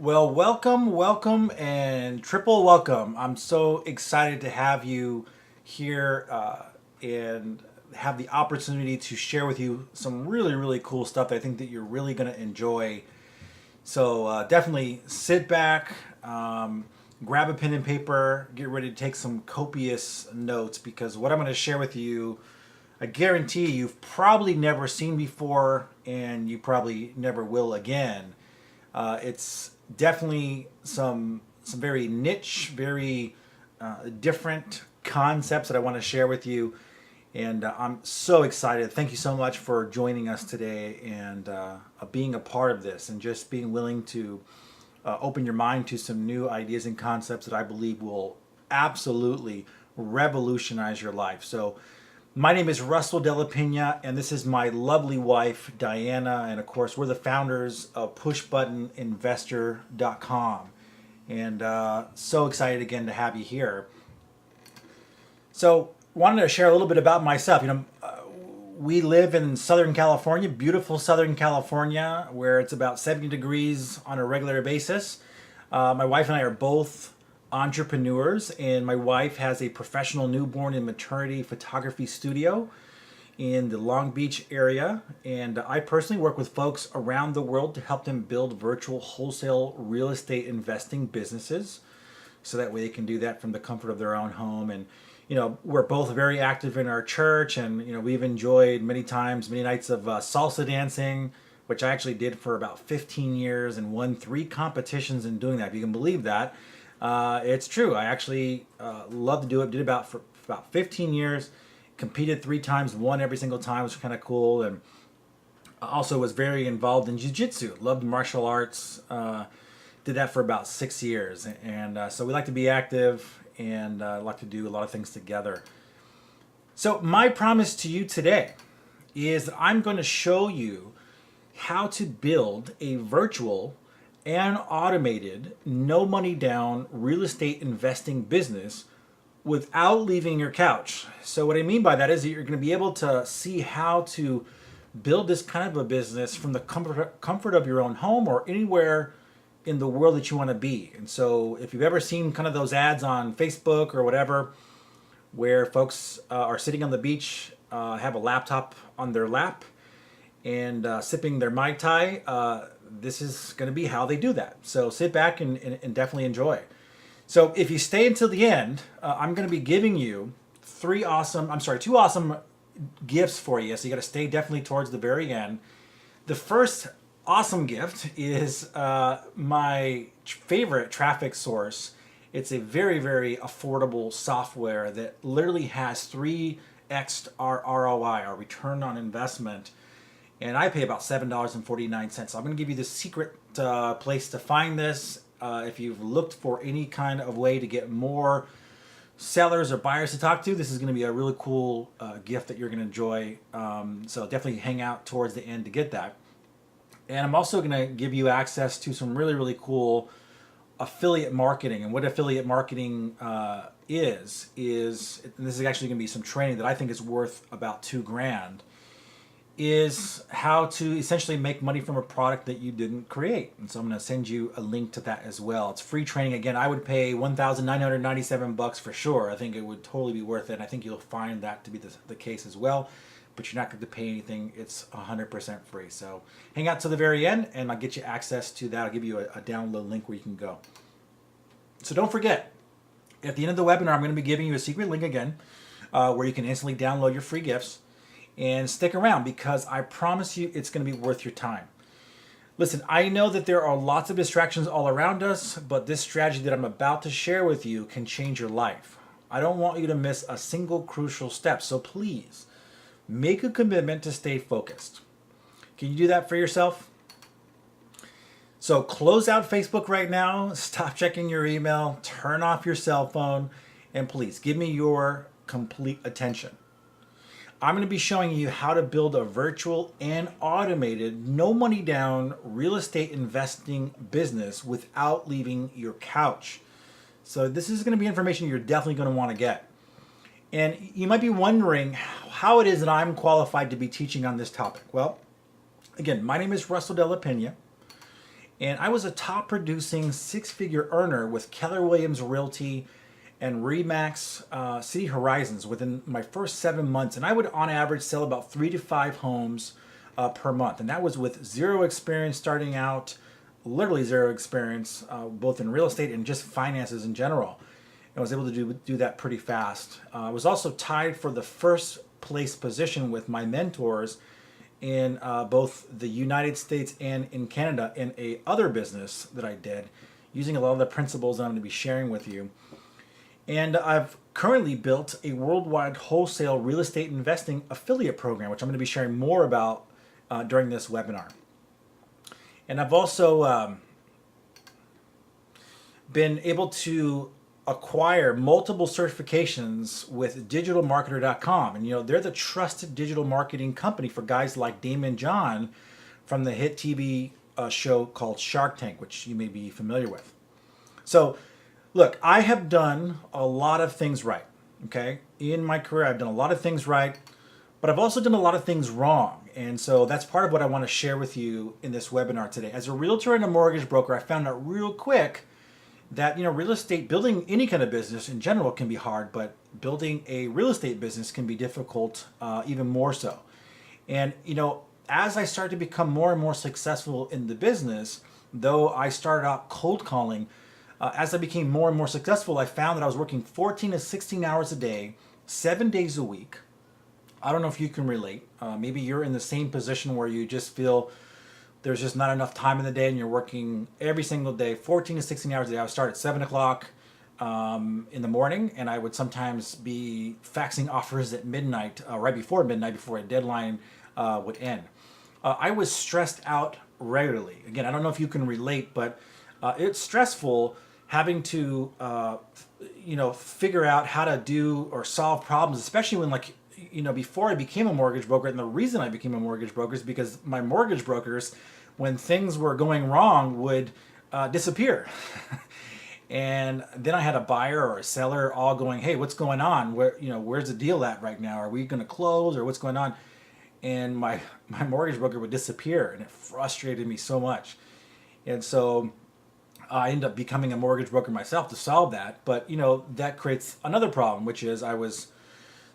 Well, welcome, and triple welcome. I'm so excited to have you here and have the opportunity to share with you some really cool stuff that I think that you're really going to enjoy. So definitely sit back, grab a pen and paper, get ready to take some copious notes because what I'm going to share with you, I guarantee you've probably never seen before and you probably never will again. It's definitely some very niche, very different concepts that I want to share with you, and I'm so excited. Thank you so much for joining us today and being a part of this, and just being willing to open your mind to some new ideas and concepts that I believe will absolutely revolutionize your life. So my name is Russell Della Pena, and this is my lovely wife, Diana. And of course, we're the founders of PushButtonInvestor.com. And so excited again to have you here. So, wanted to share a little bit about myself. We live in Southern California, beautiful Southern California, where it's about 70 degrees on a regular basis. My wife and I are both entrepreneurs, and my wife has a professional newborn and maternity photography studio in the Long Beach area. And I personally work with folks around the world to help them build virtual wholesale real estate investing businesses so that way they can do that from the comfort of their own home. And we're both very active in our church, and we've enjoyed many nights of salsa dancing, which I actually did for about 15 years and won 3 competitions in doing that, if you can believe that. It's true. I actually love to do it. Did about for about 15 years. Competed 3 times, won every single time, which was kind of cool. And also was very involved in jiu-jitsu. Loved martial arts. Did that for about 6 years. And so we like to be active and like to do a lot of things together. So my promise to you today is that I'm going to show you how to build a virtual and automated, no money down real estate investing business without leaving your couch. So what I mean by that is that you're going to be able to see how to build this kind of a business from the comfort of your own home or anywhere in the world that you want to be. And so if you've ever seen kind of those ads on Facebook or whatever, where folks are sitting on the beach, have a laptop on their lap, and sipping their Mai Tai, this is going to be how they do that. So sit back and definitely enjoy. So if you stay until the end, I'm going to be giving you 2 awesome gifts for you. So you got to stay definitely towards the very end. The first awesome gift is my favorite traffic source. It's a very affordable software that literally has 3x our ROI, our return on investment. And I pay about $7.49. So I'm going to give you the secret place to find this. If you've looked for any kind of way to get more sellers or buyers to talk to, this is going to be a really cool gift that you're going to enjoy. So definitely hang out towards the end to get that. And I'm also going to give you access to some really cool affiliate marketing. And what affiliate marketing is, and this is actually going to be some training that I think is worth about $2,000, is how to essentially make money from a product that you didn't create. And so I'm going to send you a link to that as well. It's free training. Again, I would pay $1,997 for sure. I think it would totally be worth it. And I think you'll find that to be the case as well. But you're not going to pay anything. It's 100% free. So hang out to the very end and I'll get you access to that. I'll give you a download link where you can go. So don't forget, at the end of the webinar, I'm going to be giving you a secret link again where you can instantly download your free gifts. And stick around because I promise you it's going to be worth your time. Listen, I know that there are lots of distractions all around us, but this strategy that I'm about to share with you can change your life. I don't want you to miss a single crucial step, so please make a commitment to stay focused. Can you do that for yourself? So close out Facebook right now, stop checking your email, turn off your cell phone, and please give me your complete attention. I'm going to be showing you how to build a virtual and automated, no money down real estate investing business without leaving your couch. So this is going to be information you're definitely going to want to get. And you might be wondering how it is that I'm qualified to be teaching on this topic. Well, again, my name is Russell Della Pena, And I was a top producing six-figure earner with Keller Williams Realty and Remax City Horizons within my first 7 months. And I would, on average, sell about 3 to 5 homes per month. And that was with zero experience starting out, literally zero experience, both in real estate and just finances in general. I was able to do that pretty fast. I was also tied for the first place position with my mentors in both the United States and in Canada in a other business that I did, using a lot of the principles that I'm going to be sharing with you. And I've currently built a worldwide wholesale real estate investing affiliate program, which I'm going to be sharing more about during this webinar. And I've also been able to acquire multiple certifications with digitalmarketer.com. And they're the trusted digital marketing company for guys like Damon John from the hit TV show called Shark Tank, which you may be familiar with. So look, I have done a lot of things right, okay? In my career, I've done a lot of things right, but I've also done a lot of things wrong. And so that's part of what I want to share with you in this webinar today. As a realtor and a mortgage broker, I found out real quick that real estate, building any kind of business in general can be hard, but building a real estate business can be difficult, even more so. And as I started to become more and more successful in the business, though I started out cold calling, as I became more and more successful, I found that I was working 14 to 16 hours a day, 7 days a week. I don't know if you can relate. Maybe you're in the same position where you just feel there's just not enough time in the day and you're working every single day, 14 to 16 hours a day. I would start at 7 o'clock in the morning, and I would sometimes be faxing offers at midnight, right before midnight, before a deadline would end. I was stressed out regularly. Again, I don't know if you can relate, but it's stressful having to figure out how to do or solve problems, especially when before I became a mortgage broker. And the reason I became a mortgage broker is because my mortgage brokers, when things were going wrong, would disappear. And then I had a buyer or a seller all going, "Hey, what's going on? Where's the deal at right now? Are we going to close, or what's going on?" And my mortgage broker would disappear, and it frustrated me so much. And so I ended up becoming a mortgage broker myself to solve that. But that creates another problem, which is I was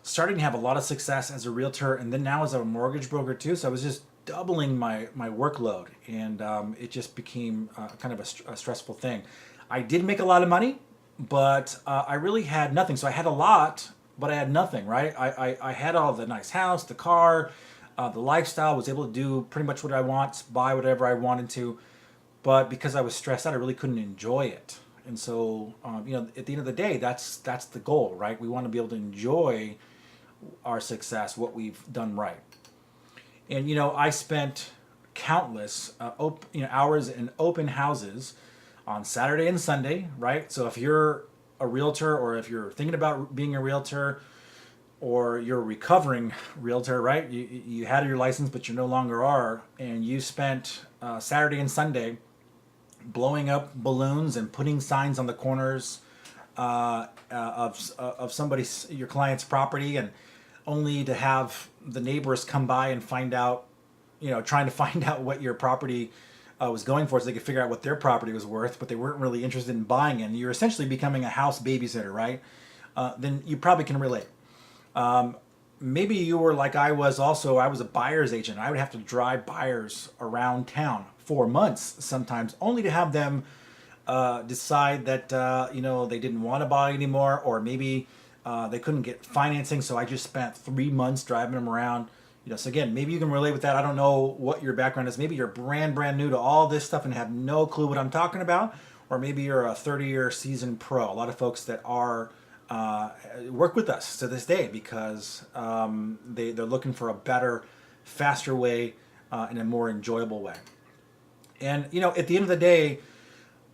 starting to have a lot of success as a realtor, and then now as a mortgage broker too. So I was just doubling my workload, and it just became kind of a stressful thing. I did make a lot of money, but I really had nothing. So I had a lot, but I had nothing, right? I had all the nice house, the car, the lifestyle, was able to do pretty much what I want, buy whatever I wanted to. But because I was stressed out, I really couldn't enjoy it. And so, at the end of the day, that's the goal, right? We want to be able to enjoy our success, what we've done right. And I spent countless hours in open houses on Saturday and Sunday, right? So if you're a realtor, or if you're thinking about being a realtor, or you're a recovering realtor, right? You had your license, but you no longer are, and you spent Saturday and Sunday blowing up balloons and putting signs on the corners of your client's property, and only to have the neighbors come by and find out, trying to find out what your property was going for, so they could figure out what their property was worth, but they weren't really interested in buying it. And you're essentially becoming a house babysitter, right? Then you probably can relate. Maybe you were like I was also. I was a buyer's agent. I would have to drive buyers around town for months sometimes, only to have them decide that they didn't want to buy anymore, or maybe they couldn't get financing. So I just spent 3 months driving them around. So again, maybe you can relate with that. I don't know what your background is. Maybe you're brand new to all this stuff and have no clue what I'm talking about, or maybe you're a 30-year seasoned pro. A lot of folks that are work with us to this day because they're looking for a better, faster way, in a more enjoyable way. And at the end of the day,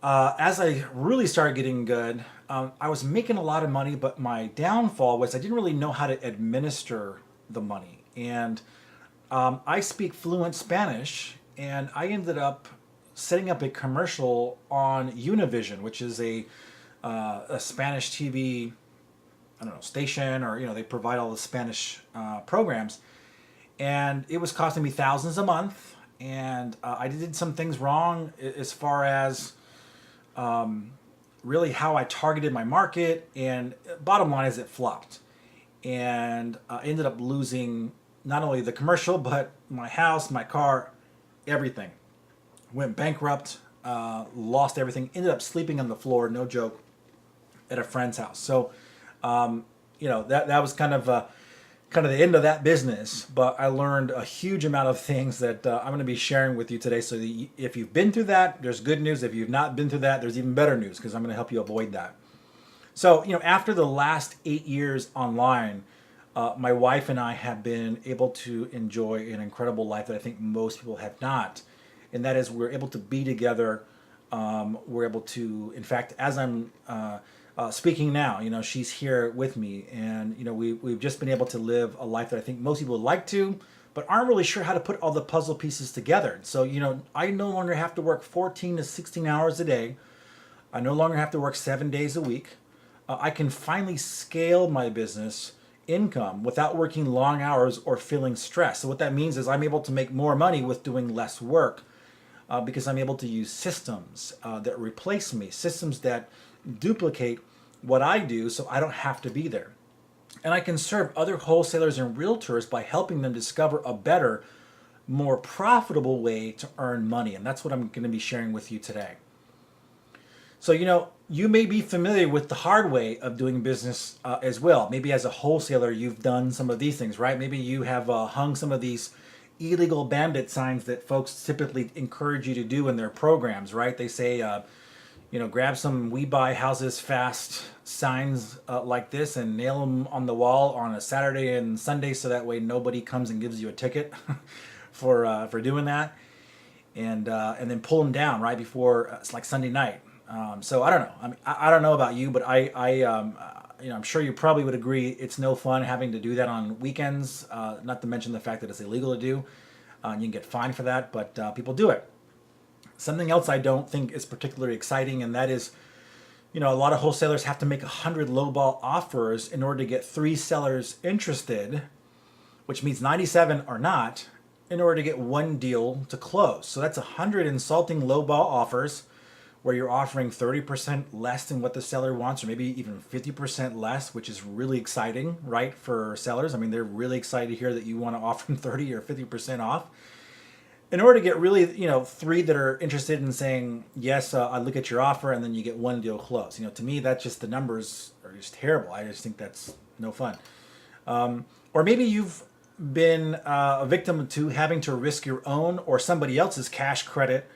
as I really started getting good, I was making a lot of money, but my downfall was I didn't really know how to administer the money. And I speak fluent Spanish, and I ended up setting up a commercial on Univision, which is a Spanish TV, station, or they provide all the Spanish programs, and it was costing me thousands a month. and I did some things wrong as far as really how I targeted my market. And bottom line is it flopped, and I ended up losing not only the commercial but my house, my car, everything. Went bankrupt, lost everything. Ended up sleeping on the floor, no joke, at a friend's house. So, that was kind of the end of that business. But I learned a huge amount of things that I'm going to be sharing with you today. So that if you've been through that, there's good news. If you've not been through that, there's even better news, because I'm going to help you avoid that. So, after the last 8 years online, my wife and I have been able to enjoy an incredible life that I think most people have not. And that is, we're able to be together. We're able to, in fact, as I'm speaking now, she's here with me. And, we've just been able to live a life that I think most people would like to, but aren't really sure how to put all the puzzle pieces together. So, I no longer have to work 14 to 16 hours a day. I no longer have to work 7 days a week. I can finally scale my business income without working long hours or feeling stressed. So what that means is I'm able to make more money with doing less work, because I'm able to use systems that replace me, systems that duplicate what I do so I don't have to be there. And I can serve other wholesalers and realtors by helping them discover a better, more profitable way to earn money. And that's what I'm going to be sharing with you today. So, you may be familiar with the hard way of doing business as well. Maybe as a wholesaler, you've done some of these things, right? Maybe you have hung some of these illegal bandit signs that folks typically encourage you to do in their programs, right? They say, grab some "We Buy Houses Fast" signs like this and nail them on the wall on a Saturday and Sunday, so that way nobody comes and gives you a ticket for doing that, and then pull them down right before it's like Sunday night. So I don't know. I mean, I don't know about you, but I'm sure you probably would agree it's no fun having to do that on weekends. Not to mention the fact that it's illegal to do. You can get fined for that, but people do it. Something else I don't think is particularly exciting, and that is, a lot of wholesalers have to make 100 lowball offers in order to get 3 sellers interested, which means 97 are not, in order to get 1 deal to close. So that's 100 insulting lowball offers, where you're offering 30% less than what the seller wants, or maybe even 50% less, which is really exciting, right, for sellers. I mean, they're really excited to hear that you want to offer them 30 or 50% off. In order to get really, 3 that are interested in saying, yes, I look at your offer, and then you get 1 deal closed. To me, that's just, the numbers are just terrible. I just think that's no fun. Or maybe you've been a victim to having to risk your own or somebody else's cash credit,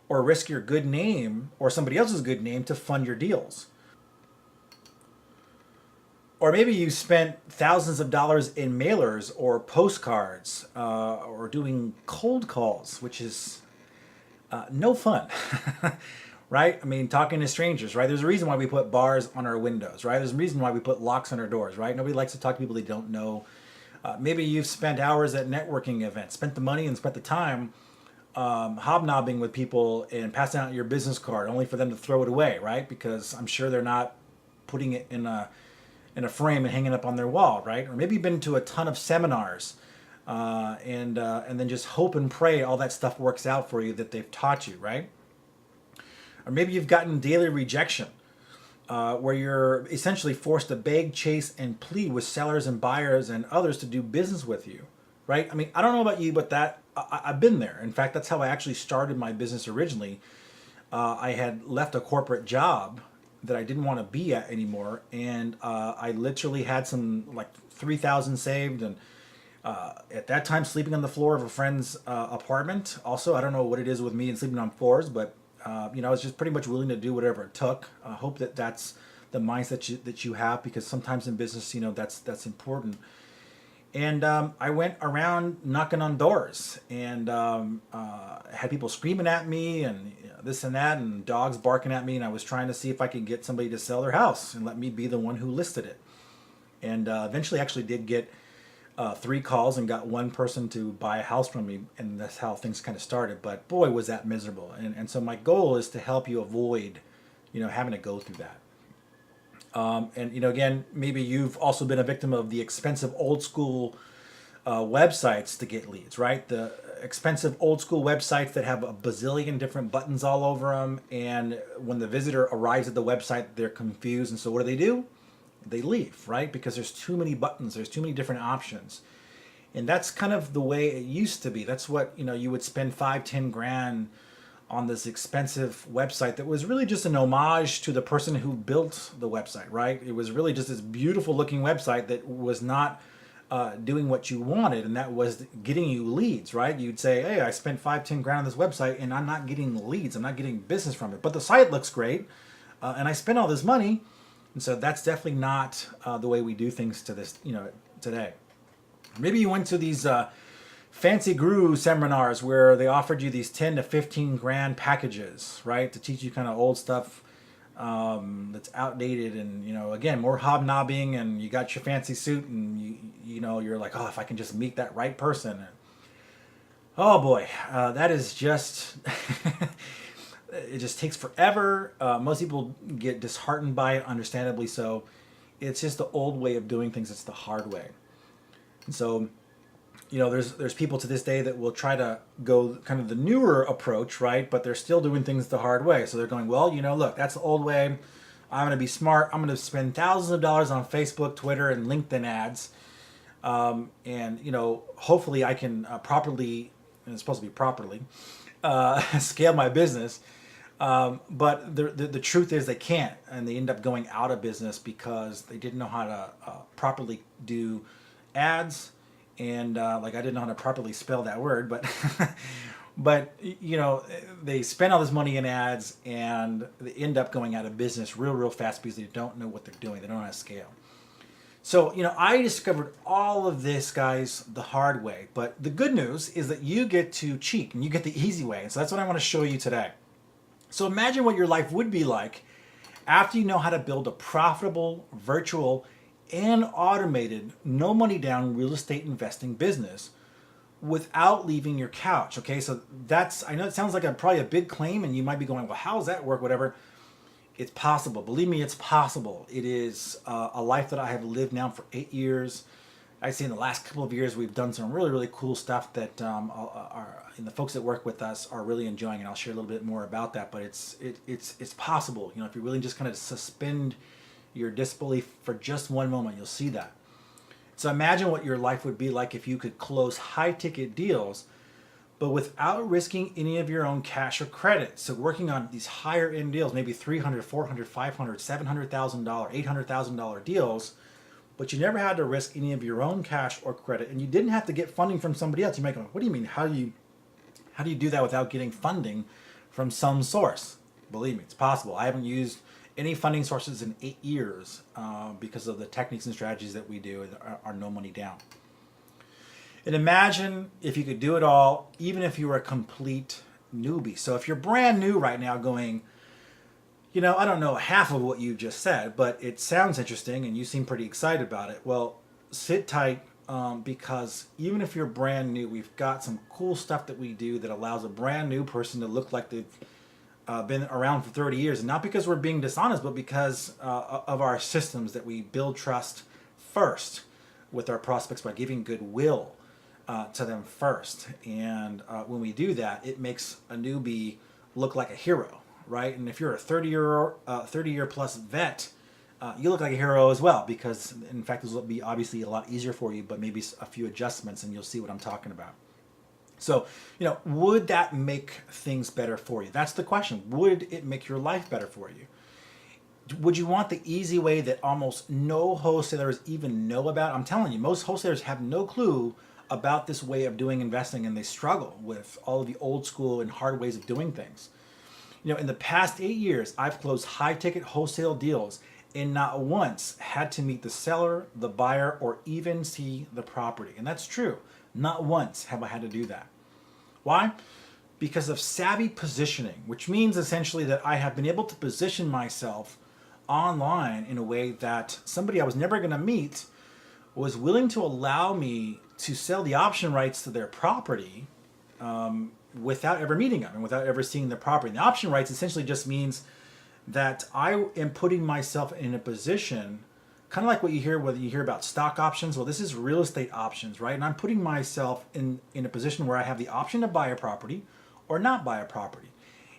or risk your good name or somebody else's good name to fund your deals. Or maybe you spent thousands of dollars in mailers or postcards, or doing cold calls, which is no fun, right? I mean, talking to strangers, right? There's a reason why we put bars on our windows, right? There's a reason why we put locks on our doors, right? Nobody likes to talk to people they don't know. Maybe you've spent hours at networking events, spent the money and spent the time hobnobbing with people and passing out your business card only for them to throw it away, right? Because I'm sure they're not putting it in a frame and hanging it up on their wall, right? Or maybe you've been to a ton of seminars, and then just hope and pray all that stuff works out for you that they've taught you, right? Or maybe you've gotten daily rejection, where you're essentially forced to beg, chase, and plead with sellers and buyers and others to do business with you, right? I mean, I don't know about you, but I've been there. In fact, that's how I actually started my business originally. I had left a corporate job that I didn't want to be at anymore, and I literally had some like 3,000 saved, and at that time sleeping on the floor of a friend's apartment. Also, I don't know what it is with me and sleeping on floors, but I was just pretty much willing to do whatever it took. I hope that that's the mindset that you have, because sometimes in business, that's important. And I went around knocking on doors, and had people screaming at me and this and that, and dogs barking at me, and I was trying to see if I could get somebody to sell their house and let me be the one who listed it. And eventually actually did get 3 calls and got 1 person to buy a house from me, and that's how things kind of started. But boy, was that miserable. And so my goal is to help you avoid having to go through that. And again, maybe you've also been a victim of the expensive old school websites to get leads, right? The expensive old school websites that have a bazillion different buttons all over them. And when the visitor arrives at the website, they're confused. And so what do? They leave, right? Because there's too many buttons, there's too many different options. And that's kind of the way it used to be. That's what, you would spend 5-10 grand on this expensive website that was really just an homage to the person who built the website, right? It was really just this beautiful looking website that was not doing what you wanted, and that was getting you leads, right? You'd say, hey, I spent 5-10 grand on this website and I'm not getting leads, I'm not getting business from it, but the site looks great, and I spent all this money. And so that's definitely not the way we do things today. Maybe you went to these fancy guru seminars where they offered you these 10-15 grand packages, right, to teach you kind of old stuff that's outdated, and again, more hobnobbing, and you got your fancy suit, and you're like, oh, if I can just meet that right person. And, oh boy, that is just it just takes forever. Most people get disheartened by it, understandably so. It's just the old way of doing things. It's the hard way. And so, there's people to this day that will try to go kind of the newer approach, right? But they're still doing things the hard way. So they're going, well, look, that's the old way. I'm going to be smart. I'm going to spend thousands of dollars on Facebook, Twitter, and LinkedIn ads. And hopefully I can properly, and it's supposed to be properly, scale my business. But the truth is they can't, and they end up going out of business because they didn't know how to properly do ads, and I didn't know how to properly spell that word, but but they spend all this money in ads and they end up going out of business real fast because they don't know what they're doing. They don't know how to scale. So I discovered all of this, guys, the hard way. But the good news is that you get to cheat and you get the easy way. And so that's what I want to show you today. So imagine what your life would be like after you know how to build a profitable, virtual, and automated, no money down real estate investing business without leaving your couch. Okay, so I know it sounds like probably a big claim, and you might be going, well, how does that work? Whatever. It's possible. Believe me, it's possible. It is a life that I have lived now for 8 years. I'd say in the last couple of years, we've done some really cool stuff that and the folks that work with us are really enjoying, and I'll share a little bit more about that. But it's possible. If you're willing to just kind of suspend your disbelief for just one moment, you'll see that. So imagine what your life would be like if you could close high-ticket deals, but without risking any of your own cash or credit. So working on these higher-end deals, maybe $300,000, $400,000, $500,000, $700,000, $800,000 deals, but you never had to risk any of your own cash or credit, and you didn't have to get funding from somebody else. You might go, what do you mean? How do you do that without getting funding from some source? Believe me, it's possible. I haven't used any funding sources in 8 years because of the techniques and strategies that we do are no money down. And imagine if you could do it all, even if you were a complete newbie. So if you're brand new right now going, I don't know half of what you just said, but it sounds interesting and you seem pretty excited about it. Well, sit tight because even if you're brand new, we've got some cool stuff that we do that allows a brand new person to look like they've been around for 30 years. And not because we're being dishonest, but because of our systems that we build trust first with our prospects by giving goodwill to them first. And when we do that, it makes a newbie look like a hero, right? And if you're a 30-year plus vet, you look like a hero as well, because in fact this will be obviously a lot easier for you, but maybe a few adjustments and you'll see what I'm talking about. So, would that make things better for you? That's the question. Would it make your life better for you? Would you want the easy way that almost no wholesalers even know about? I'm telling you, most wholesalers have no clue about this way of doing investing, and they struggle with all of the old school and hard ways of doing things. In the past 8 years, I've closed high-ticket wholesale deals and not once had to meet the seller, the buyer, or even see the property. And that's true. Not once have I had to do that. Why? Because of savvy positioning, which means essentially that I have been able to position myself online in a way that somebody I was never going to meet was willing to allow me to sell the option rights to their property without ever meeting them and without ever seeing the property. And the option rights essentially just means that I am putting myself in a position kind of like what you hear, whether you hear about stock options. Well, this is real estate options, right? And I'm putting myself in a position where I have the option to buy a property or not buy a property.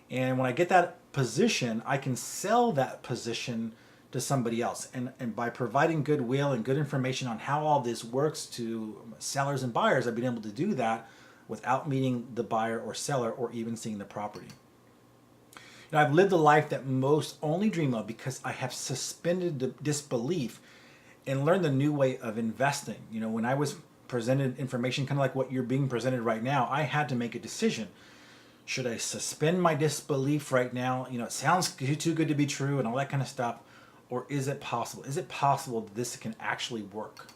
And when I get that position, I can sell that position to somebody else. And by providing goodwill and good information on how all this works to sellers and buyers, I've been able to do that without meeting the buyer or seller or even seeing the property. Now, I've lived a life that most only dream of because I have suspended the disbelief and learned a new way of investing. When I was presented information kind of like what you're being presented right now, I had to make a decision. Should I suspend my disbelief right now? It sounds too good to be true and all that kind of stuff. Or is it possible? Is it possible that this can actually work?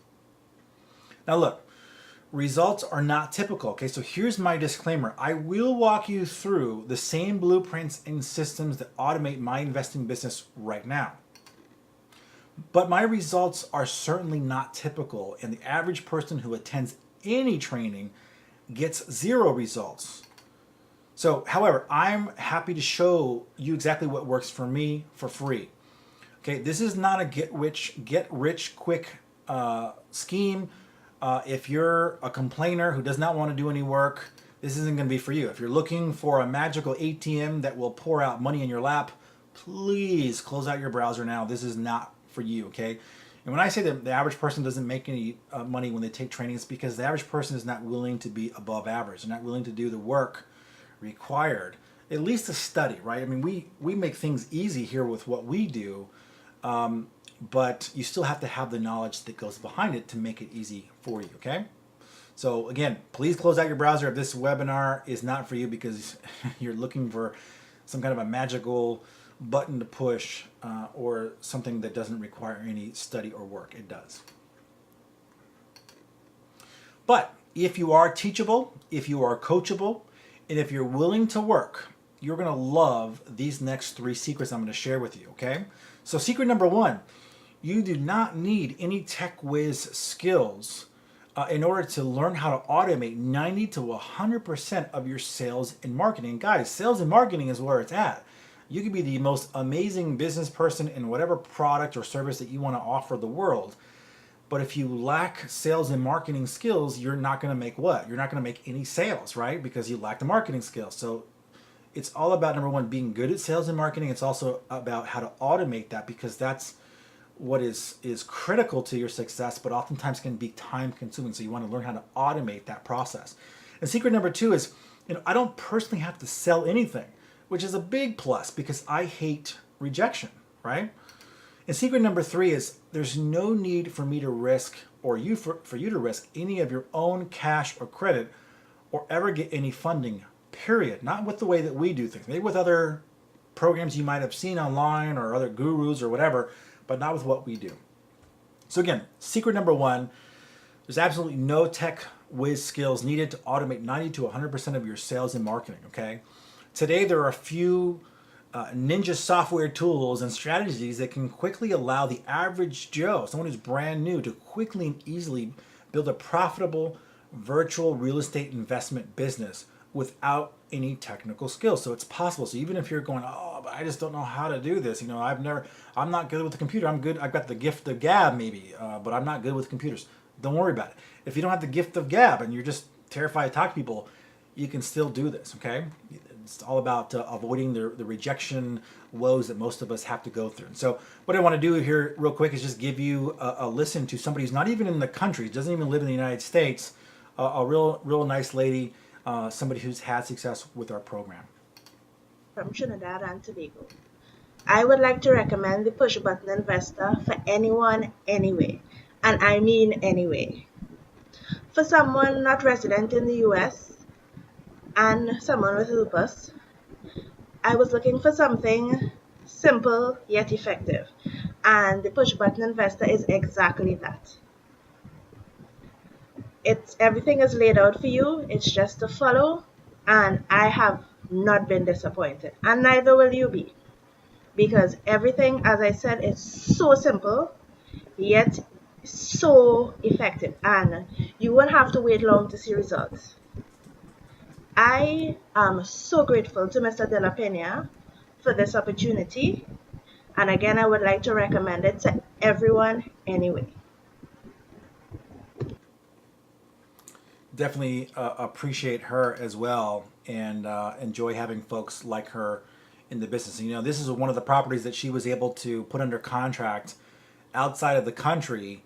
Now look, results are not typical. Okay, so here's my disclaimer. I will walk you through the same blueprints and systems that automate my investing business right now. But my results are certainly not typical, and the average person who attends any training gets zero results. So, however, I'm happy to show you exactly what works for me for free. Okay, this is not a get rich quick scheme. If you're a complainer who does not want to do any work, this isn't going to be for you. If you're looking for a magical ATM that will pour out money in your lap, please close out your browser now. This is not for you, okay? And when I say that the average person doesn't make any money when they take training, it's because the average person is not willing to be above average. They're not willing to do the work required, at least to study, right? I mean, we make things easy here with what we do, but you still have to have the knowledge that goes behind it to make it easy for you, okay? So again, please close out your browser if this webinar is not for you because you're looking for some kind of a magical button to push or something that doesn't require any study or work. It does. But if you are teachable, if you are coachable, and if you're willing to work, you're going to love these next 3 secrets I'm going to share with you, okay? So secret number 1, you do not need any tech whiz skills in order to learn how to automate 90 to 100% of your sales and marketing. Guys, sales and marketing is where it's at. You could be the most amazing business person in whatever product or service that you want to offer the world. But if you lack sales and marketing skills, you're not going to make what? You're not going to make any sales, right? Because you lack the marketing skills. So it's all about, number 1, being good at sales and marketing. It's also about how to automate that because that's what is critical to your success, but oftentimes can be time consuming. So you want to learn how to automate that process. And secret number 2 is, I don't personally have to sell anything, which is a big plus because I hate rejection, right? And secret number 3 is there's no need for me to risk or for you to risk any of your own cash or credit or ever get any funding, period. Not with the way that we do things. Maybe with other programs you might have seen online or other gurus or whatever, but not with what we do. So again, secret number 1, there's absolutely no tech whiz skills needed to automate 90 to 100% of your sales and marketing, okay? Today there are a few ninja software tools and strategies that can quickly allow the average Joe, someone who's brand new, to quickly and easily build a profitable virtual real estate investment business without any technical skills. So it's possible. So even if you're going, oh, but I just don't know how to do this. I'm not good with the computer. I've got the gift of gab maybe, but I'm not good with computers. Don't worry about it. If you don't have the gift of gab and you're just terrified to talk to people, you can still do this, okay? It's all about avoiding the rejection woes that most of us have to go through. And so what I want to do here real quick is just give you a listen to somebody who's not even in the country, doesn't even live in the United States, a real nice lady, somebody who's had success with our program. From Trinidad and Tobago. I would like to recommend the Push Button Investor for anyone, anyway. And I mean anyway. For someone not resident in the US, and someone with lupus, I was looking for something simple yet effective, and the Push Button Investor is exactly that. Everything is laid out for you, it's just to follow, and I have not been disappointed, and neither will you be, because everything, as I said, is so simple yet so effective, and you won't have to wait long to see results. I am so grateful to Mr. De La Pena for this opportunity. And again, I would like to recommend it to everyone, anyway. Definitely appreciate her as well, and enjoy having folks like her in the business. And, this is one of the properties that she was able to put under contract outside of the country,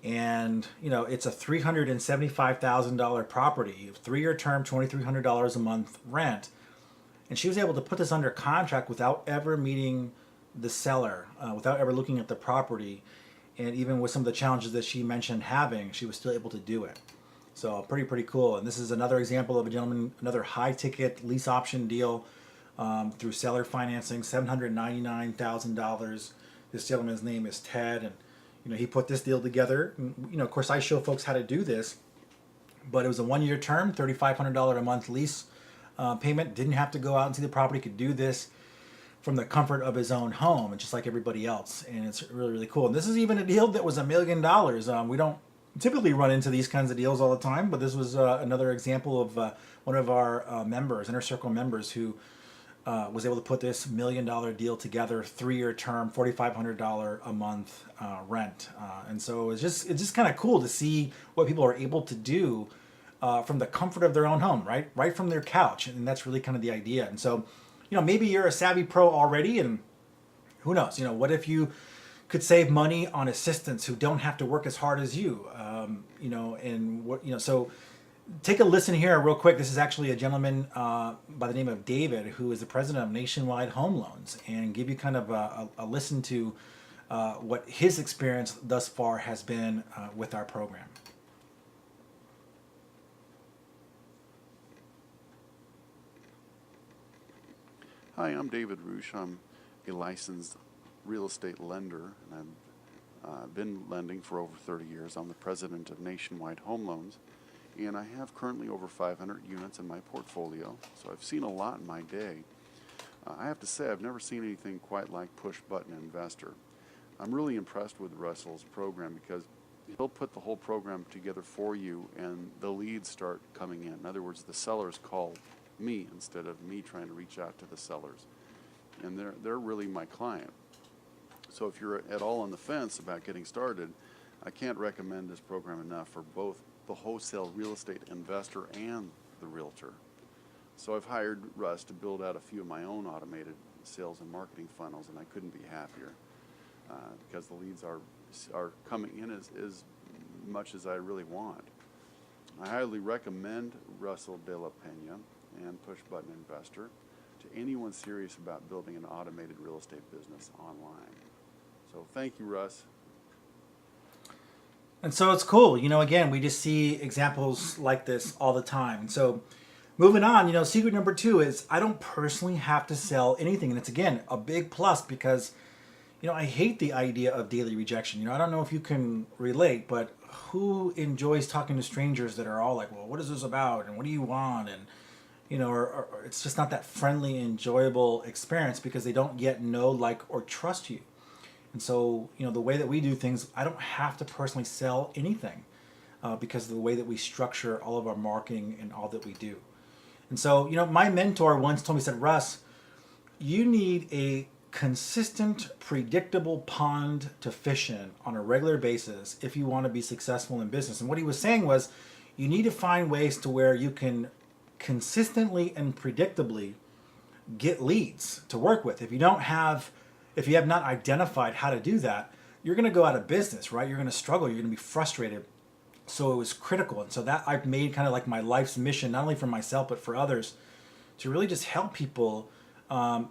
and it's a $375,000 property, 3-year term, $2,300 a month rent, and she was able to put this under contract without ever meeting the seller, without ever looking at the property, and even with some of the challenges that she mentioned having, she was still able to do it. So pretty cool. And this is another example of a gentleman, another high ticket lease option deal through seller financing, $799,000. This gentleman's name is Ted, and he put this deal together. And, of course, I show folks how to do this, but it was a 1-year term, $3,500 a month lease payment. Didn't have to go out and see the property. Could do this from the comfort of his own home, and just like everybody else. And it's really cool. And this is even a deal that was $1 million. We don't typically run into these kinds of deals all the time, but this was another example of one of our members, Inner Circle members, who was able to put this $1 million deal together, 3-year term, $4,500 a month rent. And so it's just kind of cool to see what people are able to do from the comfort of their own home, right from their couch. And that's really kind of the idea. And so, maybe you're a savvy pro already, and who knows, what if you could save money on assistants who don't have to work as hard as you, and what, so take a listen here real quick. This is actually a gentleman by the name of David, who is the president of Nationwide Home Loans, and give you kind of a listen to what his experience thus far has been with our program. Hi, I'm David Roosh. I'm a licensed real estate lender, and I've been lending for over 30 years. I'm the president of Nationwide Home Loans, and I have currently over 500 units in my portfolio, so I've seen a lot in my day. I have to say, I've never seen anything quite like Push Button Investor. I'm really impressed with Russell's program because he'll put the whole program together for you, and the leads start coming in. In other words, the sellers call me instead of me trying to reach out to the sellers, and they're really my client. So if you're at all on the fence about getting started, I can't recommend this program enough for both the wholesale real estate investor and the realtor. So I've hired Russ to build out a few of my own automated sales and marketing funnels, and I couldn't be happier because the leads are coming in as much as I really want. I highly recommend Russell De La Pena and Push Button Investor to anyone serious about building an automated real estate business online. So thank you, Russ. And so it's cool. Again, we just see examples like this all the time. And so moving on, secret number 2 is I don't personally have to sell anything. And it's, again, a big plus because, I hate the idea of daily rejection. I don't know if you can relate, but who enjoys talking to strangers that are all like, well, what is this about? And what do you want? And, or it's just not that friendly, enjoyable experience because they don't yet know, like, or trust you. And so, the way that we do things, I don't have to personally sell anything because of the way that we structure all of our marketing and all that we do. And so, my mentor once told me, said, Russ, you need a consistent, predictable pond to fish in on a regular basis if you want to be successful in business. And what he was saying was, you need to find ways to where you can consistently and predictably get leads to work with. If you have not identified how to do that, you're going to go out of business, right? You're going to struggle. You're going to be frustrated. So it was critical. And so that I've made kind of like my life's mission, not only for myself, but for others, to really just help people, not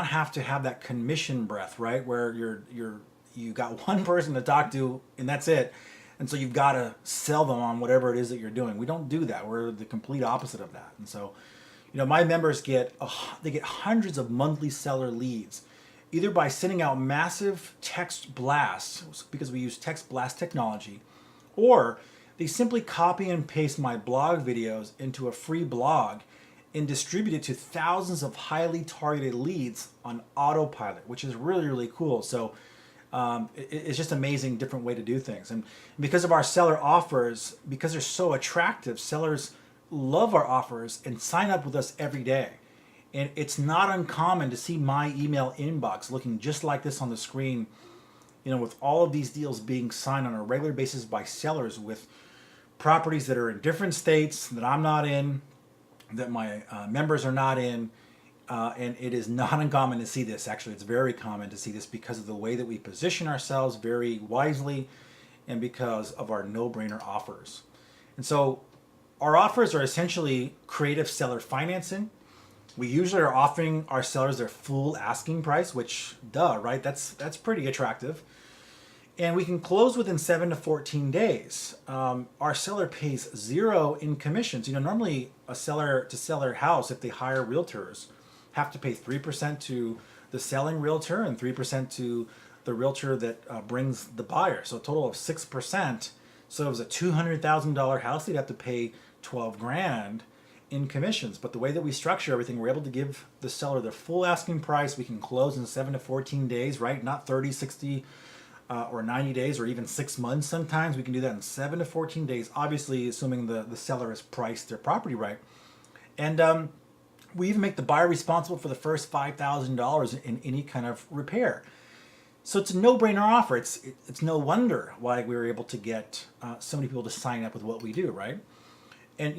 have to have that commission breath, right? Where you got one person to talk to and that's it. And so you've got to sell them on whatever it is that you're doing. We don't do that. We're the complete opposite of that. And so, my members get hundreds of monthly seller leads, either by sending out massive text blasts, because we use text blast technology, or they simply copy and paste my blog videos into a free blog and distribute it to thousands of highly targeted leads on autopilot, which is really cool. So it's just amazing, different way to do things. And because of our seller offers, because they're so attractive, sellers love our offers and sign up with us every day. And it's not uncommon to see my email inbox looking just like this on the screen with all of these deals being signed on a regular basis by sellers with properties that are in different states that I'm not in, that my members are not in, and it is not uncommon to see this. Actually, it's very common to see this because of the way that we position ourselves very wisely and because of our no-brainer offers. And so our offers are essentially creative seller financing. We usually are offering our sellers their full asking price, which, duh, right? That's pretty attractive. And we can close within 7 to 14 days. Our seller pays zero in commissions. Normally a seller to seller house, if they hire realtors, have to pay 3% to the selling realtor and 3% to the realtor that brings the buyer. So a total of 6%. So it was a $200,000 house, they'd have to pay 12 grand in commissions. But the way that we structure everything, we're able to give the seller the full asking price. We can close in 7 to 14 days, right? Not 30, 60, or 90 days, or even 6 months sometimes. We can do that in 7 to 14 days, obviously assuming the seller has priced their property right. And we even make the buyer responsible for the first $5,000 in any kind of repair. So it's a no-brainer offer. It's no wonder why we were able to get so many people to sign up with what we do, right? And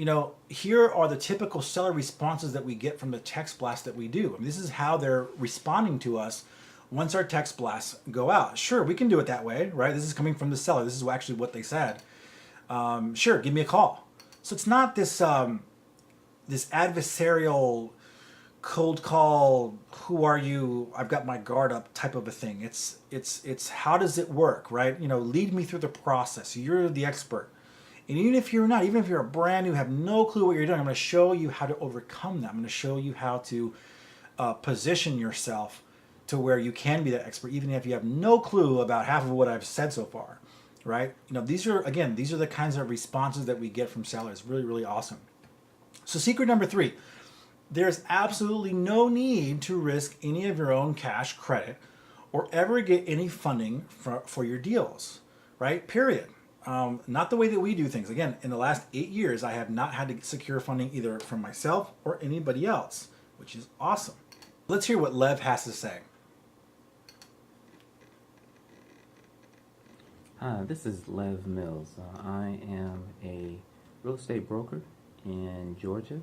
here are the typical seller responses that we get from the text blast that we do. This is how they're responding to us once our text blasts go out. Sure, we can do it that way, right? This is coming from the seller. This is actually what they said. Sure, give me a call. So it's not this this adversarial cold call, who are you, I've got my guard up type of a thing. It's how does it work, right? Lead me through the process. You're the expert. And even if you're not, even if you're a brand new, have no clue what you're doing, I'm going to show you how to overcome that. I'm going to show you how to position yourself to where you can be that expert, even if you have no clue about half of what I've said so far, right? These are the kinds of responses that we get from sellers. Really, really awesome. So secret number 3, there's absolutely no need to risk any of your own cash credit or ever get any funding for your deals, right? Period. Not the way that we do things. Again, in the last 8 years, I have not had to secure funding either from myself or anybody else, which is awesome. Let's hear what Lev has to say. Hi, this is Lev Mills. I am a real estate broker in Georgia,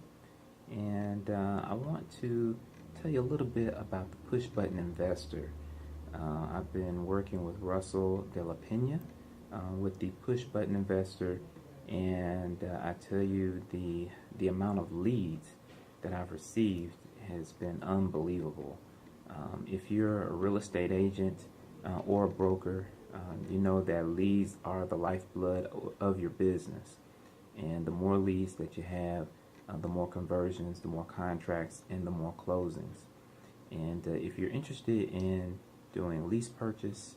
and I want to tell you a little bit about the push button investor. I've been working with Russell De La Pena with the push button investor, and I tell you the amount of leads that I've received has been unbelievable. If you're a real estate agent or a broker, you know that leads are the lifeblood of your business, and the more leads that you have, the more conversions, the more contracts, and the more closings. And if you're interested in doing lease purchase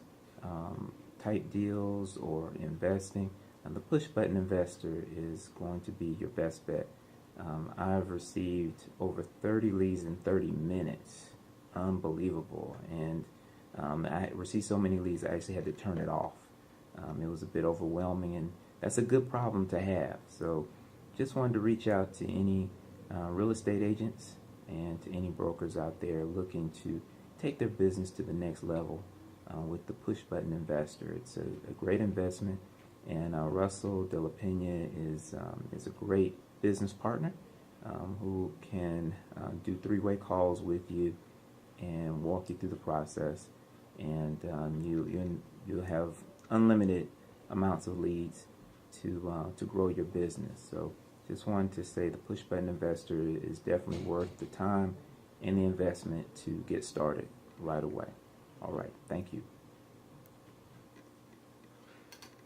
type deals or investing, the push button investor is going to be your best bet. I've received over 30 leads in 30 minutes. Unbelievable. And I received so many leads I actually had to turn it off. It was a bit overwhelming, and that's a good problem to have. So just wanted to reach out to any real estate agents and to any brokers out there looking to take their business to the next level with the push button investor. It's a great investment, and Russell De La Pena is a great business partner who can do 3-way calls with you and walk you through the process, and you'll have unlimited amounts of leads to grow your business. So just wanted to say the push button investor is definitely worth the time and the investment to get started right away. All right, thank you.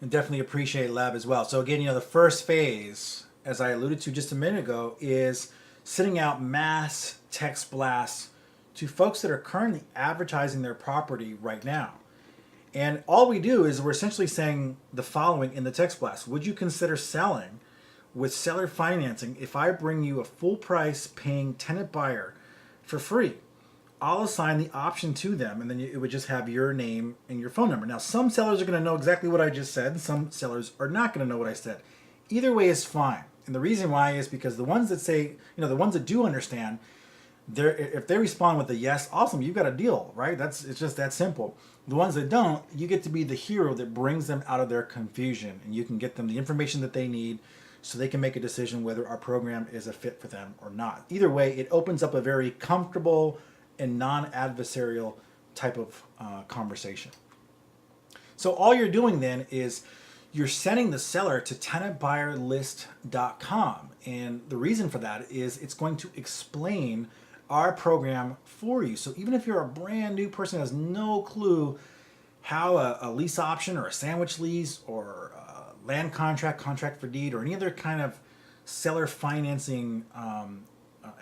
And definitely appreciate Lab as well. So again, the first phase, as I alluded to just a minute ago, is sending out mass text blasts to folks that are currently advertising their property right now. And all we do is we're essentially saying the following in the text blast. Would you consider selling with seller financing if I bring you a full price paying tenant buyer for free? I'll assign the option to them, and then it would just have your name and your phone number. Now, some sellers are going to know exactly what I just said, and some sellers are not going to know what I said. Either way is fine. And the reason why is because the ones that say, the ones that do understand, if they respond with a yes, awesome, you've got a deal, right? It's just that simple. The ones that don't, you get to be the hero that brings them out of their confusion, and you can get them the information that they need so they can make a decision whether our program is a fit for them or not. Either way, it opens up a very comfortable and non-adversarial type of conversation. So all you're doing then is you're sending the seller to tenantbuyerlist.com. And the reason for that is it's going to explain our program for you. So even if you're a brand new person who has no clue how a lease option or a sandwich lease or a land contract, contract for deed, or any other kind of seller financing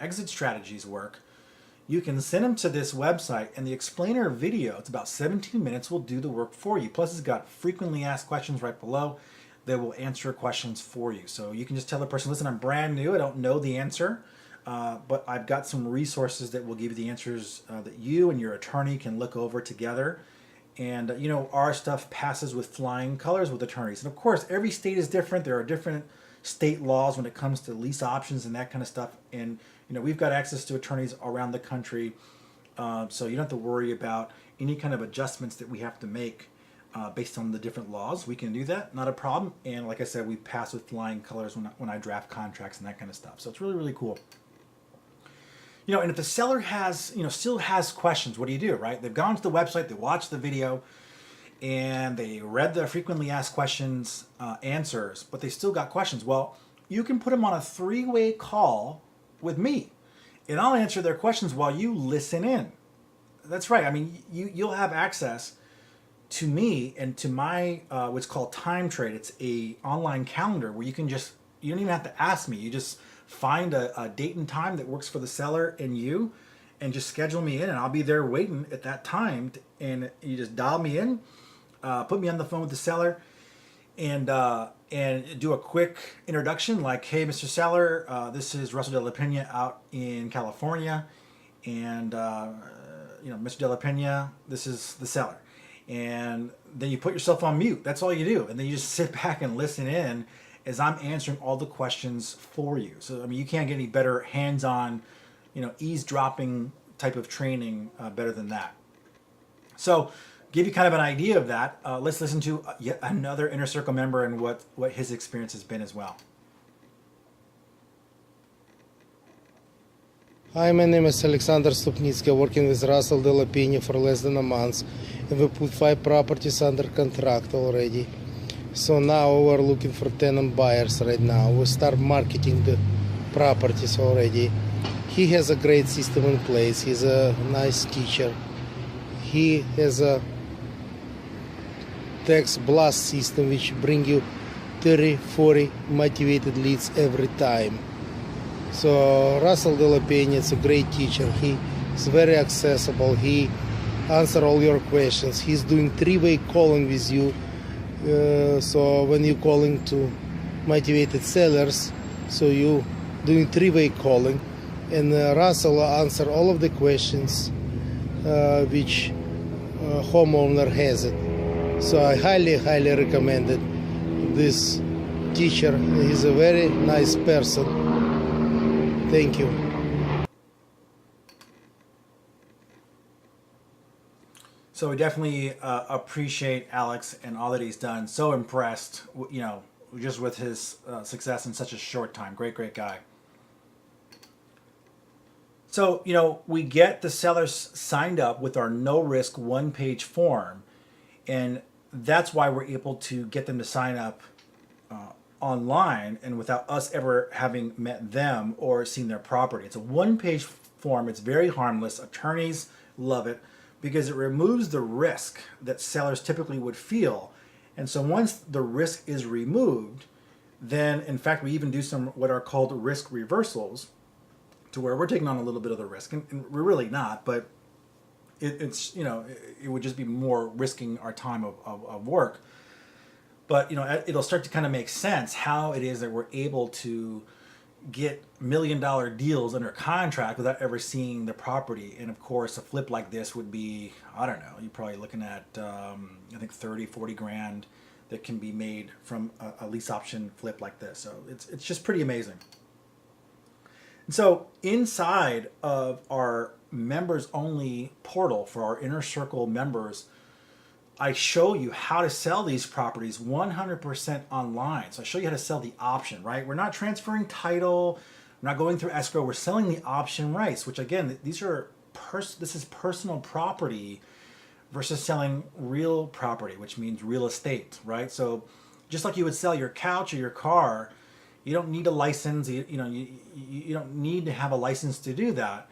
exit strategies work, you can send them to this website, and the explainer video, it's about 17 minutes, will do the work for you. Plus, it's got frequently asked questions right below that will answer questions for you. So you can just tell the person, listen, I'm brand new, I don't know the answer, but I've got some resources that will give you the answers that you and your attorney can look over together. And our stuff passes with flying colors with attorneys. And of course, every state is different. There are different state laws when it comes to lease options and that kind of stuff. And we've got access to attorneys around the country, so you don't have to worry about any kind of adjustments that we have to make based on the different laws. We can do that, not a problem. And like I said, we pass with flying colors when I draft contracts and that kind of stuff. So it's really, really cool. And if the seller still has questions, what do? Right? They've gone to the website, they watched the video, and they read the frequently asked questions answers, but they still got questions. Well, you can put them on a 3-way call with me, and I'll answer their questions while you listen in. That's right. I mean, you'll have access to me and to my what's called Time Trade. It's a online calendar where you don't even have to ask me. You just find a date and time that works for the seller and you, and just schedule me in, and I'll be there waiting at that time. And you just dial me in, put me on the phone with the seller, and do a quick introduction like, hey, Mr. Seller, this is Russell De La Pena out in California, and Mr. De La Pena, this is the seller. And then you put yourself on mute. That's all you do. And then you just sit back and listen in as I'm answering all the questions for you. So, I mean, you can't get any better hands-on, eavesdropping type of training better than that. So, give you kind of an idea of that, let's listen to yet another Inner Circle member and what his experience has been as well. Hi, my name is Alexander Stupnitsky, working with Russell De La Pena for less than a month, and we put 5 properties under contract already. So now we're looking for tenant buyers right now. We start marketing the properties already. He has a great system in place. He's a nice teacher. He has a text blast system which bring you 30, 40 motivated leads every time. So Russell De La Pena is a great teacher. He is very accessible. He answers all your questions. He's doing 3-way calling with you. So when you're calling to motivated sellers, so you doing 3-way calling, and Russell answer all of the questions which homeowner has it. So I highly recommend it. This teacher, he's a very nice person. Thank you. So we definitely appreciate Alex and all that he's done. So impressed, just with his success in such a short time. Great guy. So, we get the sellers signed up with our no-risk 1-page form, and that's why we're able to get them to sign up online and without us ever having met them or seen their property. It's a 1-page form. It's very harmless. Attorneys love it because it removes the risk that sellers typically would feel. And so once the risk is removed, then in fact we even do some what are called risk reversals, to where we're taking on a little bit of the risk, and we're really not, but it would just be more risking our time of work. But it'll start to kind of make sense how it is that we're able to get $1 million deals under contract without ever seeing the property. And of course, a flip like this would be, I don't know, you're probably looking at I think 30, 40 grand that can be made from a lease option flip like this. So it's just pretty amazing. And so inside of our members only portal for our inner circle members, I show you how to sell these properties 100% online. So I show you how to sell the option, right? We're not transferring title, we're not going through escrow, we're selling the option rights, which again, this is personal property versus selling real property, which means real estate, right? So just like you would sell your couch or your car, you don't need a license. You don't need to have a license to do that.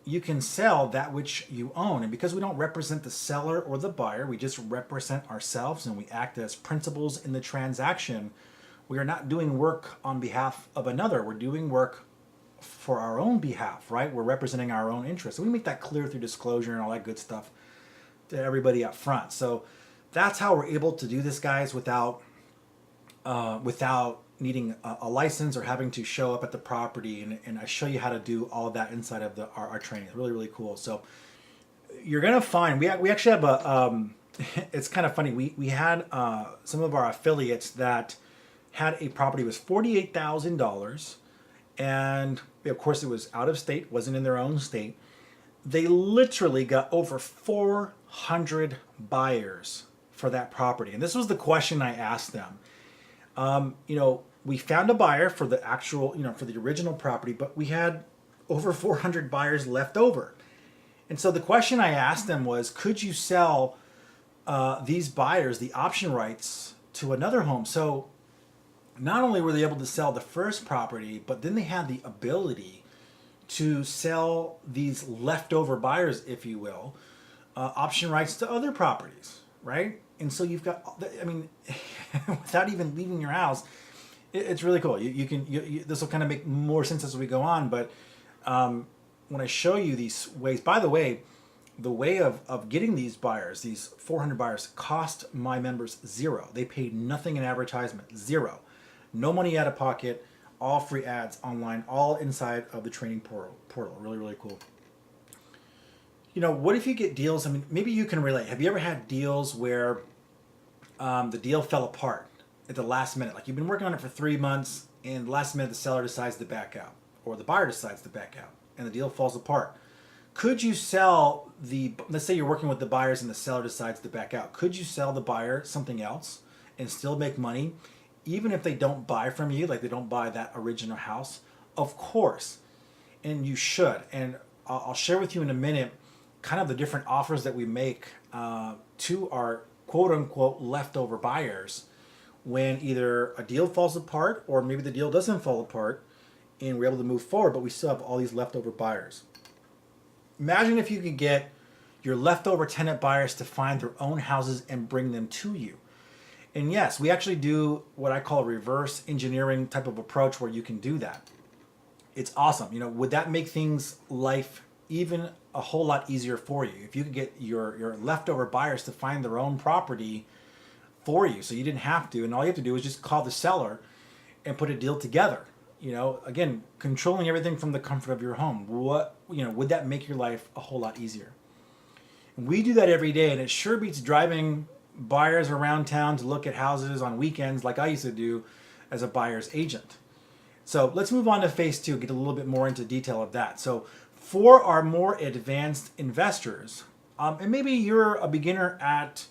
You can sell that which you own, and because we don't represent the seller or the buyer, we just represent ourselves, and we act as principals in the transaction. We are not doing work on behalf of another. We're doing work for our own behalf, right? We're representing our own interests. And we make that clear through disclosure and all that good stuff to everybody up front. So that's how we're able to do this, guys, without needing a license or having to show up at the property. And I show you how to do all of that inside of our training. It's really, really cool. So you're going to find, we actually have it's kind of funny. We had some of our affiliates that had a property that was $48,000. And of course it was out of state, wasn't in their own state. They literally got over 400 buyers for that property. And this was the question I asked them. We found a buyer for the actual, for the original property, but we had over 400 buyers left over. And so the question I asked them was, could you sell these buyers the option rights to another home? So not only were they able to sell the first property, but then they had the ability to sell these leftover buyers, if you will, option rights to other properties, right? And so you've got, without even leaving your house, it's really cool. This will kind of make more sense as we go on, but when I show you these ways, by the way, the way of getting these buyers, these 400 buyers, cost my members zero. They paid nothing in advertisement, zero. No money out of pocket, all free ads online, all inside of the training portal. Really, really cool. What if you get deals? Maybe you can relate. Have you ever had deals where the deal fell apart at the last minute? Like you've been working on it for 3 months, and the last minute the seller decides to back out, or the buyer decides to back out, and the deal falls apart. Could you sell let's say you're working with the buyers and the seller decides to back out. Could you sell the buyer something else and still make money, even if they don't buy from you, like they don't buy that original house? Of course, and you should. And I'll share with you in a minute kind of the different offers that we make to our quote unquote leftover buyers when either a deal falls apart or maybe the deal doesn't fall apart and we're able to move forward, but we still have all these leftover buyers. Imagine if you could get your leftover tenant buyers to find their own houses and bring them to you. And yes, we actually do what I call a reverse engineering type of approach where you can do that. It's awesome. Would that make life even a whole lot easier for you if you could get your leftover buyers to find their own property for you, so you didn't have to, and all you have to do is just call the seller and put a deal together. Again, controlling everything from the comfort of your home. Would that make your life a whole lot easier? And we do that every day, and it sure beats driving buyers around town to look at houses on weekends like I used to do as a buyer's agent. So let's move on to phase 2, get a little bit more into detail of that. So for our more advanced investors, and maybe you're a beginner at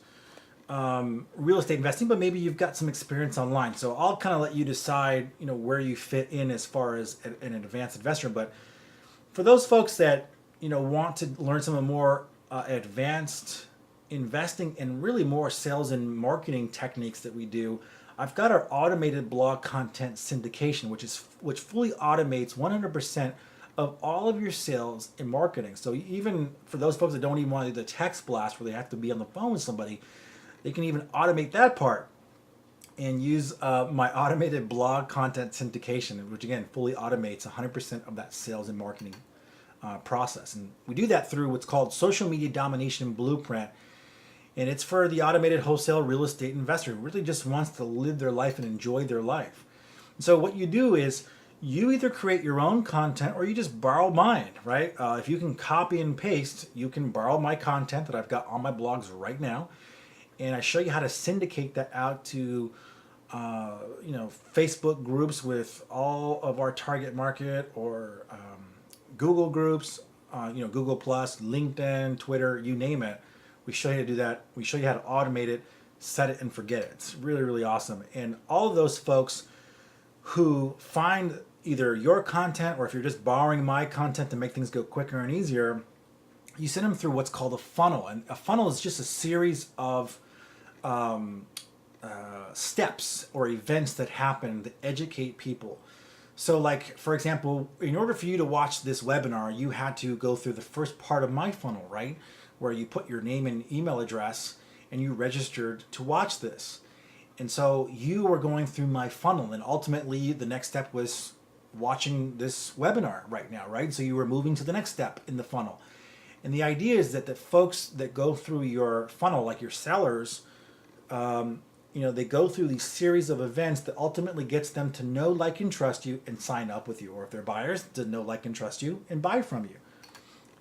real estate investing, but maybe you've got some experience online. So I'll kind of let you decide, where you fit in as far as an advanced investor. But for those folks that, want to learn some of the more advanced investing and really more sales and marketing techniques that we do, I've got our automated blog content syndication, which fully automates 100% of all of your sales and marketing. So even for those folks that don't even want to do the text blast where they have to be on the phone with somebody, they can even automate that part and use my automated blog content syndication, which again fully automates 100% of that sales and marketing process. And we do that through what's called Social Media Domination Blueprint. And it's for the automated wholesale real estate investor who really just wants to live their life and enjoy their life. And so what you do is you either create your own content or you just borrow mine, right? If you can copy and paste, you can borrow my content that I've got on my blogs right now. And I show you how to syndicate that out to Facebook groups with all of our target market, or Google groups, Google Plus, LinkedIn, Twitter, you name it. We show you how to do that. We show you how to automate it, set it and forget it. It's really, really awesome. And all of those folks who find either your content, or if you're just borrowing my content to make things go quicker and easier, you send them through what's called a funnel. And a funnel is just a series of steps or events that happen that educate people. So, like, for example, in order for you to watch this webinar, you had to go through the first part of my funnel, right? Where you put your name and email address and you registered to watch this. And so you were going through my funnel, and ultimately the next step was watching this webinar right now, right? So you were moving to the next step in the funnel. And the idea is that the folks that go through your funnel, like your sellers, they go through these series of events that ultimately gets them to know, like, and trust you and sign up with you. Or if they're buyers, to know, like, and trust you and buy from you.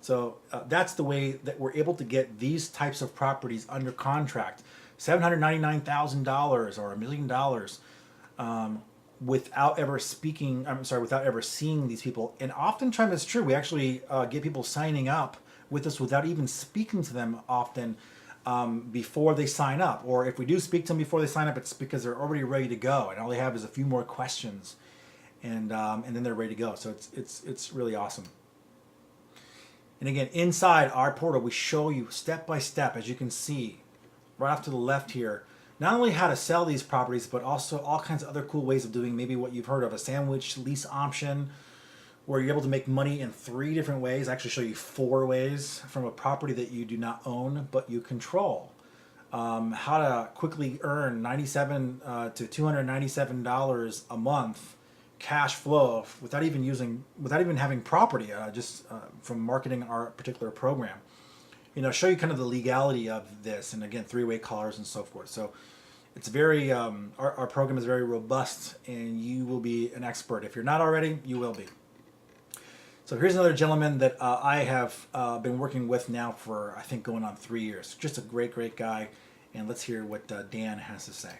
So that's the way that we're able to get these types of properties under contract, $799,000 or $1 million, without ever without ever seeing these people. And oftentimes it's true. We actually get people signing up with us without even speaking to them often before they sign up. Or if we do speak to them before they sign up, it's because they're already ready to go, and all they have is a few more questions, and then they're ready to go. So it's really awesome. And again, inside our portal, we show you step by step, as you can see right off to the left here, not only how to sell these properties, but also all kinds of other cool ways of doing maybe what you've heard of, a sandwich lease option, where you're able to make money in 3 different ways. I actually show you 4 ways from a property that you do not own, but you control. How to quickly earn $97 to $297 a month cash flow without even having property, just from marketing our particular program. Show you kind of the legality of this, and again, 3-way callers and so forth. So it's very our program is very robust, and you will be an expert. If you're not already, you will be. So here's another gentleman that I have been working with now for, I think, going on 3 years. Just a great guy. And let's hear what Dan has to say.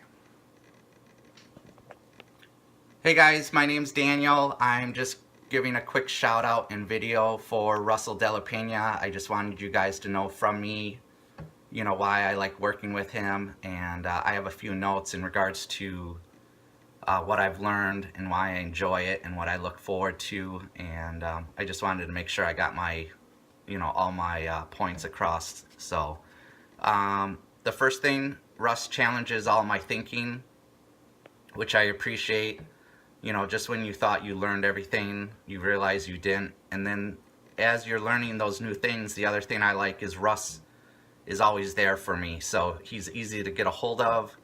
Hey guys, my name's Daniel. I'm just giving a quick shout out and video for Russell De La Pena. I just wanted you guys to know from me, why I like working with him. And I have a few notes in regards to what I've learned and why I enjoy it and what I look forward to. And I just wanted to make sure I got my, all my points across. So the first thing, Russ challenges all my thinking, which I appreciate. Just when you thought you learned everything, you realize you didn't. And then as you're learning those new things, the other thing I like is Russ is always there for me. So he's easy to get a hold of.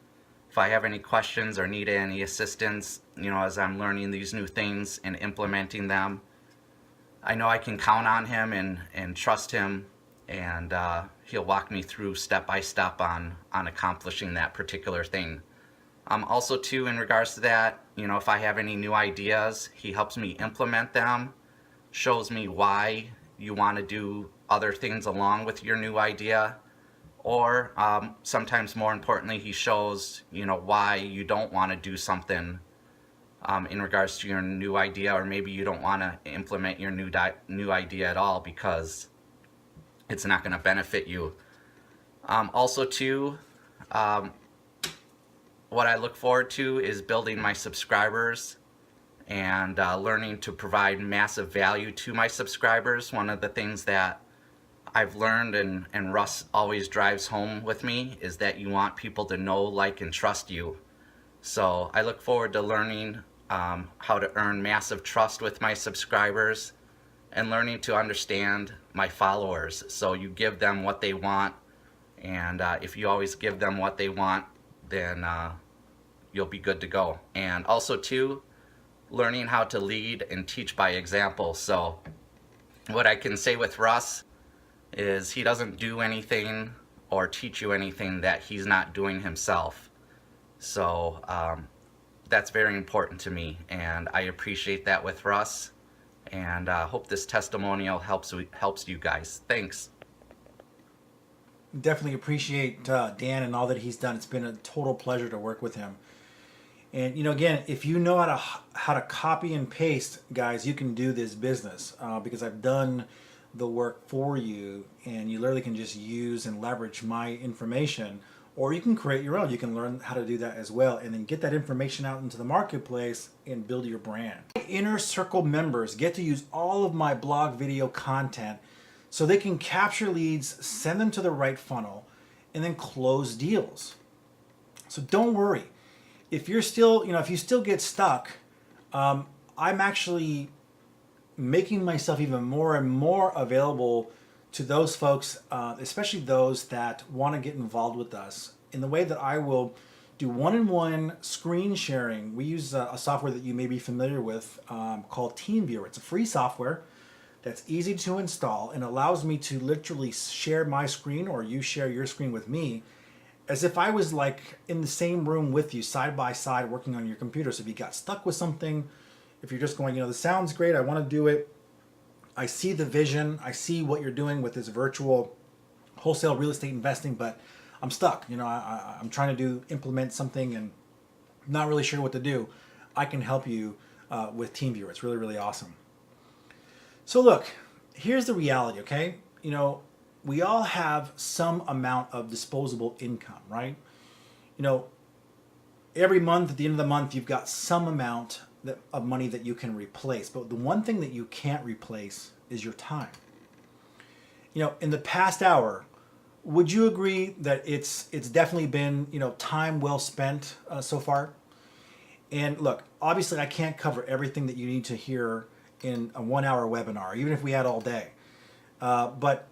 If I have any questions or need any assistance, as I'm learning these new things and implementing them, I know I can count on him and trust him, and he'll walk me through step by step on accomplishing that particular thing. Also too, in regards to that, if I have any new ideas, he helps me implement them, shows me why you want to do other things along with your new idea, or sometimes more importantly, he shows, why you don't want to do something in regards to your new idea, or maybe you don't want to implement your new idea at all because it's not going to benefit you. Also too, what I look forward to is building my subscribers and learning to provide massive value to my subscribers. One of the things that I've learned, and Russ always drives home with me, is that you want people to know, like, and trust you. So I look forward to learning how to earn massive trust with my subscribers and learning to understand my followers. So you give them what they want, and if you always give them what they want, then you'll be good to go. And also too, learning how to lead and teach by example. So what I can say with Russ is he doesn't do anything or teach you anything that he's not doing himself. So that's very important to me, and I appreciate that with Russ, and hope this testimonial helps you guys. Thanks. Definitely appreciate Dan and all that he's done. It's been a total pleasure to work with him. And again, if you know how to copy and paste, guys, you can do this business because I've done the work for you, and you literally can just use and leverage my information, or you can create your own. You can learn how to do that as well, and then get that information out into the marketplace and build your brand. Inner Circle members get to use all of my blog video content so they can capture leads, send them to the right funnel, and then close deals. So don't worry. If you're still, if you still get stuck, I'm actually making myself even more and more available to those folks, especially those that want to get involved with us in the way that I will do one-on-one screen sharing. We use a software that you may be familiar with called TeamViewer. It's a free software that's easy to install and allows me to literally share my screen, or you share your screen with me, as if I was like in the same room with you, side by side, working on your computer. So if you got stuck with something, if you're just going, this sounds great, I want to do it, I see the vision, I see what you're doing with this virtual wholesale real estate investing, but I'm stuck. I'm trying to implement something and not really sure what to do. I can help you with TeamViewer. It's really, really awesome. So look, here's the reality, okay? We all have some amount of disposable income, right? Every month, at the end of the month, you've got some amount of money that you can replace. But the one thing that you can't replace is your time. In the past hour, would you agree that it's definitely been, time well spent so far? And look, obviously I can't cover everything that you need to hear in a 1-hour webinar, even if we had all day. But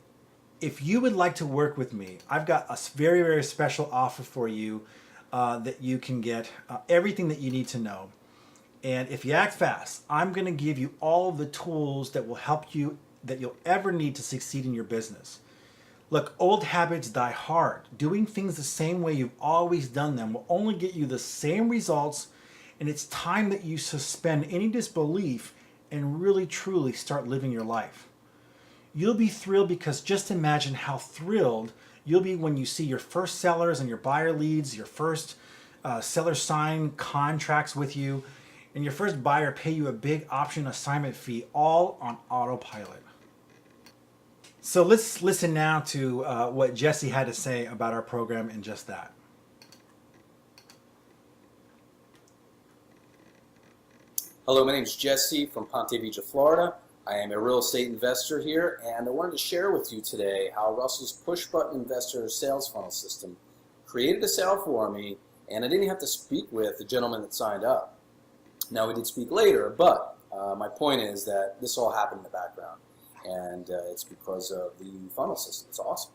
if you would like to work with me, I've got a very, very special offer for you that you can get everything that you need to know. And if you act fast, I'm going to give you all of the tools that will help you, that you'll ever need to succeed in your business. Look, old habits die hard. Doing things the same way you've always done them will only get you the same results, and it's time that you suspend any disbelief and really truly start living your life. You'll be thrilled, because just imagine how thrilled you'll be when you see your first sellers and your buyer leads, your first seller sign contracts with you, and your first buyer pay you a big option assignment fee, all on autopilot. So let's listen now to what Jesse had to say about our program and just that. Hello, my name is Jesse from Ponte Vedra, Florida. I am a real estate investor here, and I wanted to share with you today how Russell's push-button investor sales funnel system created a sale for me, and I didn't have to speak with the gentleman that signed up. Now, we did speak later, but my point is that this all happened in the background, and it's because of the funnel system. It's awesome.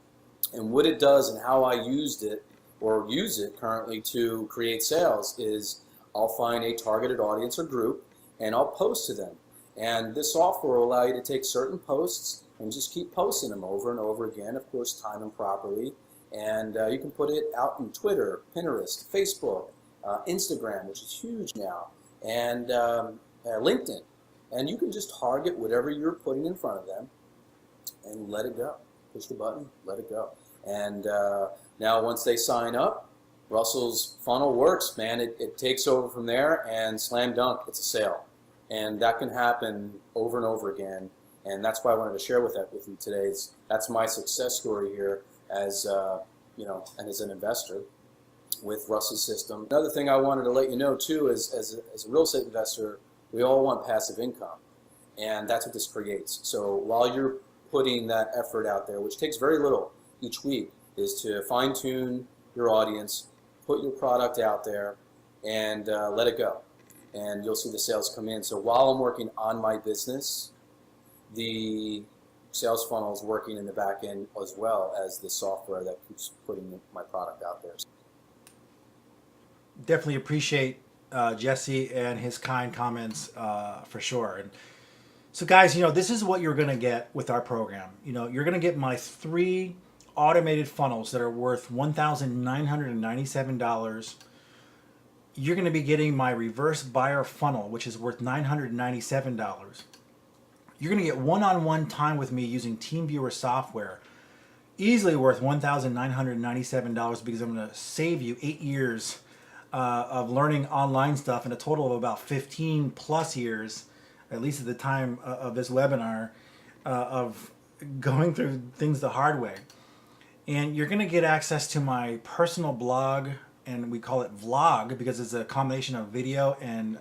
And what it does and how I used it, or use it currently, to create sales is I'll find a targeted audience or group, and I'll post to them. And this software will allow you to take certain posts and just keep posting them over and over again, of course, time them properly. And you can put it out in Twitter, Pinterest, Facebook, Instagram, which is huge now, and LinkedIn. And you can just target whatever you're putting in front of them and let it go. Push the button, let it go. And now once they sign up, Russell's funnel works, man. It takes over from there, and slam dunk, it's a sale. And that can happen over and over again. And that's why I wanted to share with you today. That's my success story here as and as an investor with Russell's system. Another thing I wanted to let you know too is, as a real estate investor, we all want passive income, and that's what this creates. So while you're putting that effort out there, which takes very little each week, is to fine-tune your audience, put your product out there, and let it go. And you'll see the sales come in. So while I'm working on my business, the sales funnel is working in the back end, as well as the software that keeps putting my product out there. Definitely appreciate Jesse and his kind comments for sure. And so guys, this is what you're going to get with our program. You're going to get my 3 automated funnels that are worth $1,997. You're going to be getting my reverse buyer funnel, which is worth $997. You're going to get one-on-one time with me using TeamViewer software, easily worth $1,997, because I'm going to save you 8 years of learning online stuff in a total of about 15 plus years, at least at the time of this webinar, of going through things the hard way. And you're going to get access to my personal blog, and we call it vlog because it's a combination of video and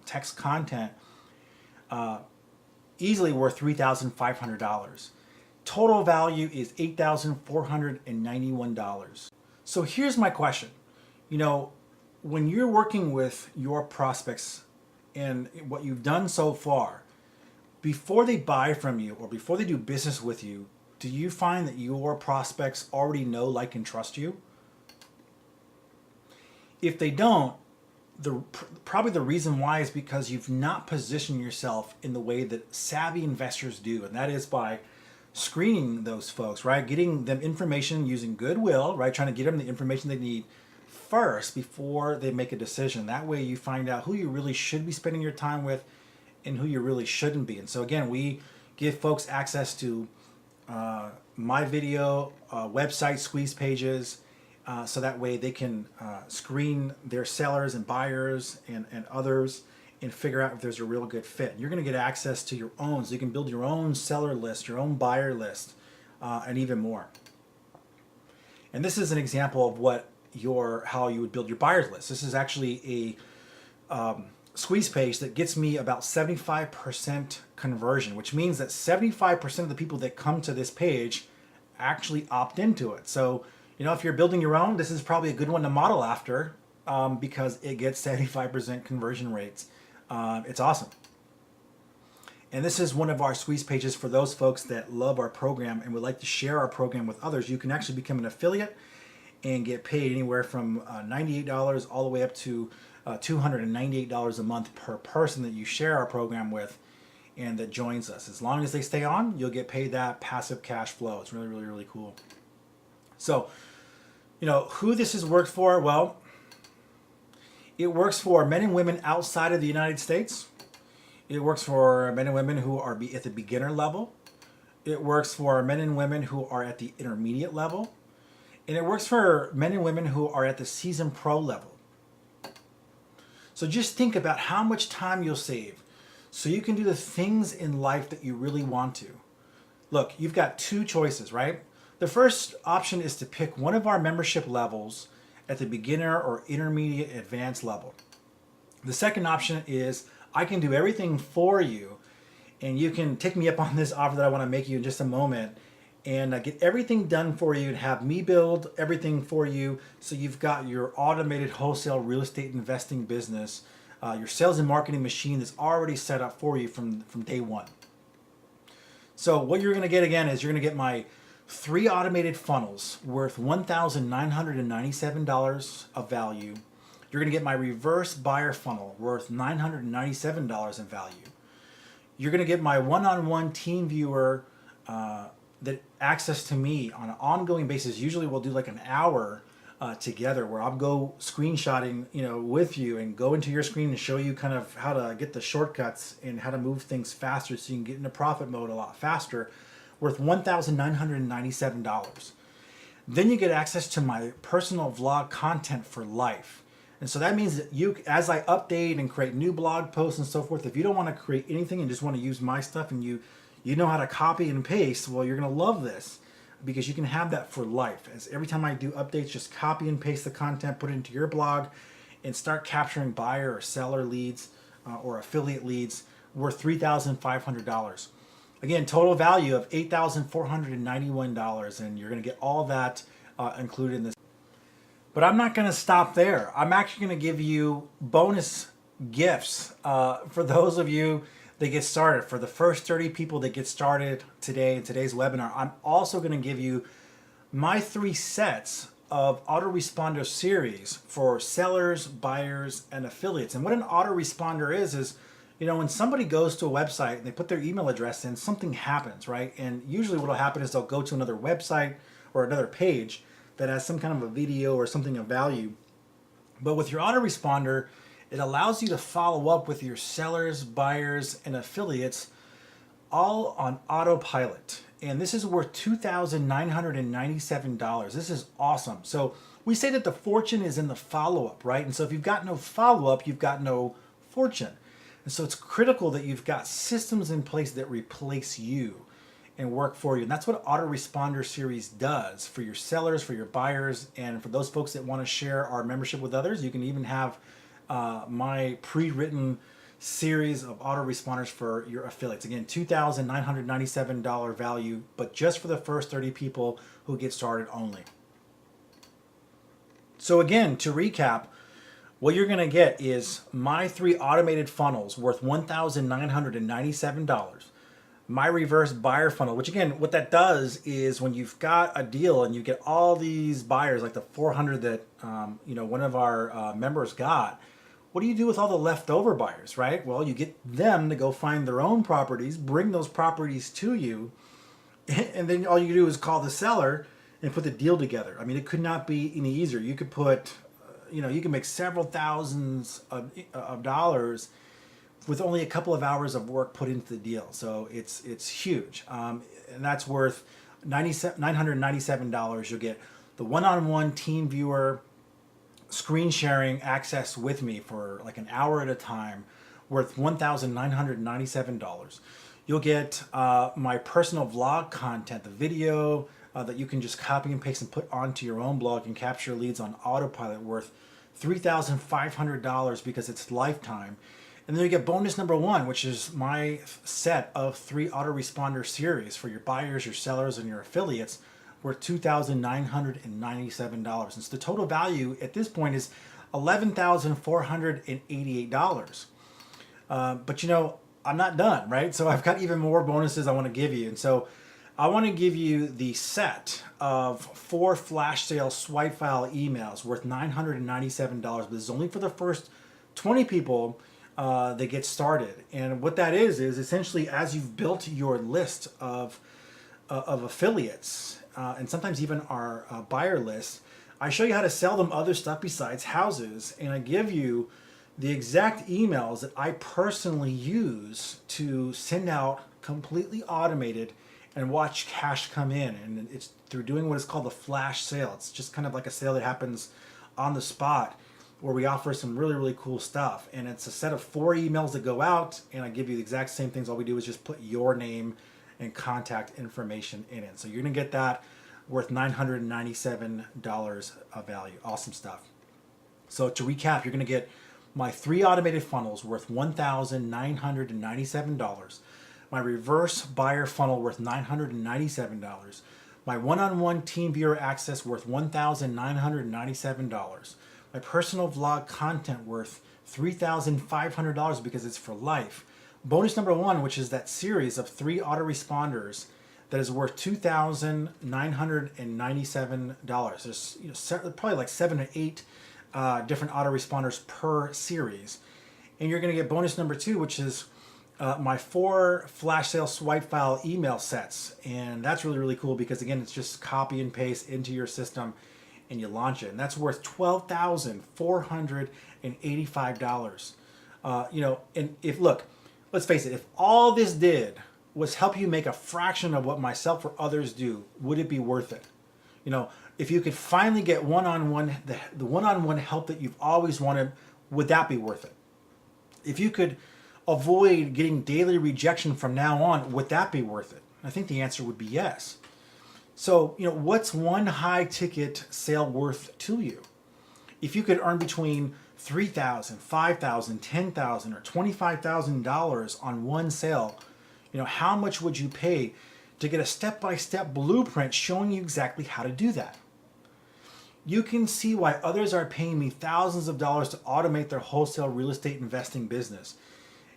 text content, easily worth $3,500. Total value is $8,491. So here's my question. You know, when you're working with your prospects and what you've done so far, before they buy from you or before they do business with you, do you find that your prospects already know, like, and trust you? If they don't, probably the reason why is because you've not positioned yourself in the way that savvy investors do, and that is by screening those folks, right? Getting them information using goodwill, right? Trying to get them the information they need first before they make a decision. That way you find out who you really should be spending your time with and who you really shouldn't be. And so again, we give folks access to my video, website squeeze pages, so that way they can screen their sellers and buyers and others and figure out if there's a real good fit. You're going to get access to your own, so you can build your own seller list, your own buyer list, and even more. And this is an example of how you would build your buyers list. This is actually a squeeze page that gets me about 75% conversion, which means that 75% of the people that come to this page actually opt into it. So, you know, if you're building your own, this is probably a good one to model after, because it gets 75% conversion rates. It's awesome. And this is one of our squeeze pages for those folks that love our program and would like to share our program with others. You can actually become an affiliate and get paid anywhere from $98 all the way up to $298 a month per person that you share our program with and that joins us. As long as they stay on, you'll get paid that passive cash flow. It's really, really, really cool. So, you know, who this has worked for? Well, it works for men and women outside of the United States. It works for men and women who are at the beginner level. It works for men and women who are at the intermediate level. And it works for men and women who are at the seasoned pro level. So just think about how much time you'll save so you can do the things in life that you really want to. Look, you've got two choices, right? The first option is to pick one of our membership levels at the beginner or intermediate advanced level. The second option is I can do everything for you, and you can take me up on this offer that I want to make you in just a moment and get everything done for you and have me build everything for you so you've got your automated wholesale real estate investing business, your sales and marketing machine that's already set up for you from day one. So what you're going to get again is you're going to get my 3 automated funnels worth $1,997 of value. You're going to get my reverse buyer funnel worth $997 in value. You're going to get my one-on-one team viewer that access to me on an ongoing basis. Usually we'll do like an hour together where I'll go screenshotting, you know, with you and go into your screen and show you kind of how to get the shortcuts and how to move things faster so you can get into profit mode a lot faster, worth $1,997. Then you get access to my personal vlog content for life. And so that means that you, as I update and create new blog posts and so forth, if you don't want to create anything and just want to use my stuff and you know how to copy and paste, well, you're going to love this because you can have that for life. As every time I do updates, just copy and paste the content, put it into your blog, and start capturing buyer or seller leads or affiliate leads worth $3,500. Again, total value of $8,491, and you're going to get all that included in this. But I'm not going to stop there. I'm actually going to give you bonus gifts for those of you that get started. For the first 30 people that get started today in today's webinar, I'm also going to give you my 3 sets of autoresponder series for sellers, buyers, and affiliates. And what an autoresponder is, you know, when somebody goes to a website and they put their email address in, something happens, right? And usually what will happen is they'll go to another website or another page that has some kind of a video or something of value. But with your autoresponder, it allows you to follow up with your sellers, buyers, and affiliates all on autopilot. and this is worth $2,997. This is awesome. So we say that the fortune is in the follow-up, right? And so if you've got no follow-up, you've got no fortune. And so it's critical that you've got systems in place that replace you and work for you. And that's what Autoresponder Series does for your sellers, for your buyers, and for those folks that want to share our membership with others. You can even have my pre-written series of autoresponders for your affiliates. Again, $2,997 value, but just for the first 30 people who get started only. So again, to recap, what you're going to get is my 3 automated funnels worth $1,997. My reverse buyer funnel, which again, what that does is when you've got a deal and you get all these buyers, like the 400 that one of our members got, what do you do with all the leftover buyers, right? Well, you get them to go find their own properties, bring those properties to you, and then all you do is call the seller and put the deal together. I mean, it could not be any easier. You could put, you can make several thousands of dollars with only a couple of hours of work put into the deal. So it's huge. And that's worth $997. You'll get the one-on-one team viewer screen sharing access with me for like an hour at a time, worth $1,997. You'll get my personal vlog content, the video that you can just copy and paste and put onto your own blog and capture leads on autopilot, worth $3,500 because it's lifetime. And then you get bonus number 1, which is my set of 3 autoresponder series for your buyers, your sellers, and your affiliates, worth $2,997. And so the total value at this point is $11,488. But I'm not done, right? So I've got even more bonuses I want to give you. And so I want to give you the set of 4 flash sale swipe file emails worth $997. But this is only for the first 20 people that get started. And what that is essentially, as you've built your list of affiliates, and sometimes even our buyer list, I show you how to sell them other stuff besides houses, and I give you the exact emails that I personally use to send out completely automated and watch cash come in. And it's through doing what is called a flash sale. It's just kind of like a sale that happens on the spot, where we offer some really, really cool stuff. And it's a set of 4 emails that go out, and I give you the exact same things. All we do is just put your name and contact information in it. So you're gonna get that worth $997 of value. Awesome stuff. So to recap, you're gonna get my 3 automated funnels worth $1,997. My reverse buyer funnel worth $997. My one-on-one team viewer access worth $1,997. My personal vlog content worth $3,500 because it's for life. Bonus number 1, which is that series of 3 autoresponders, that is worth $2,997. There's probably like 7 or 8 different autoresponders per series. And you're going to get bonus number 2, which is my 4 flash sale swipe file email sets. And that's really, really cool because, again, it's just copy and paste into your system and you launch it. And that's worth $12,485. And let's face it, if all this did was help you make a fraction of what myself or others do, would it be worth it? If you could finally get one-on-one, the one-on-one help that you've always wanted, would that be worth it? If you could avoid getting daily rejection from now on, would that be worth it? I think the answer would be yes. So, what's one high ticket sale worth to you? If you could earn between $3,000, $5,000, $10,000, or $25,000 on one sale, how much would you pay to get a step-by-step blueprint showing you exactly how to do that? You can see why others are paying me thousands of dollars to automate their wholesale real estate investing business.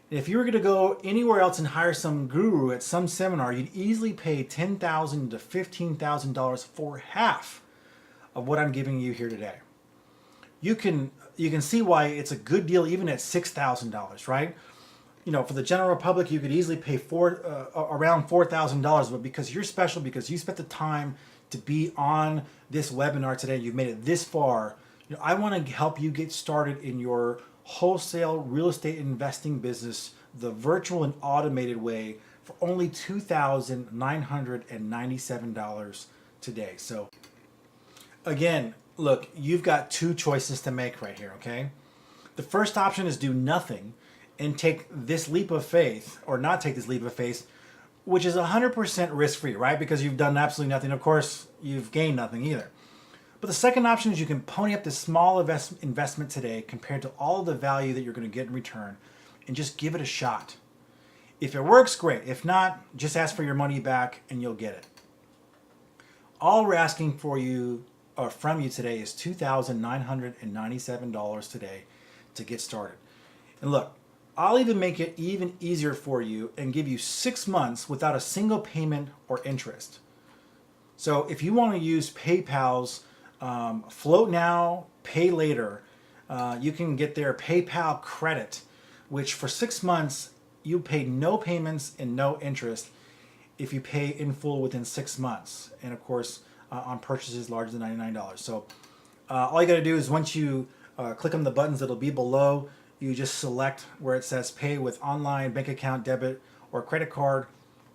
And if you were going to go anywhere else and hire some guru at some seminar, you'd easily pay $10,000 to $15,000 for half of what I'm giving you here today. You can see why it's a good deal even at $6,000, right? For the general public, you could easily pay around $4,000, but because you're special, because you spent the time to be on this webinar today, you've made it this far, I want to help you get started in your wholesale real estate investing business the virtual and automated way for only $2,997 today. So again, look, you've got two choices to make right here, okay? The first option is do nothing and take this leap of faith, or not take this leap of faith, which is 100% risk-free, right? Because you've done absolutely nothing. Of course, you've gained nothing either. But the second option is you can pony up this small investment today compared to all the value that you're going to get in return and just give it a shot. If it works, great. If not, just ask for your money back and you'll get it. All we're asking for you, or from you today, is $2,997 today to get started. And look, I'll even make it even easier for you and give you 6 months without a single payment or interest. So if you want to use PayPal's float now, pay later, you can get their PayPal credit, which for 6 months you pay no payments and no interest if you pay in full within 6 months, and of course on purchases larger than $99. So all you got to do is once you click on the buttons that'll be below, you just select where it says pay with online bank account, debit or credit card,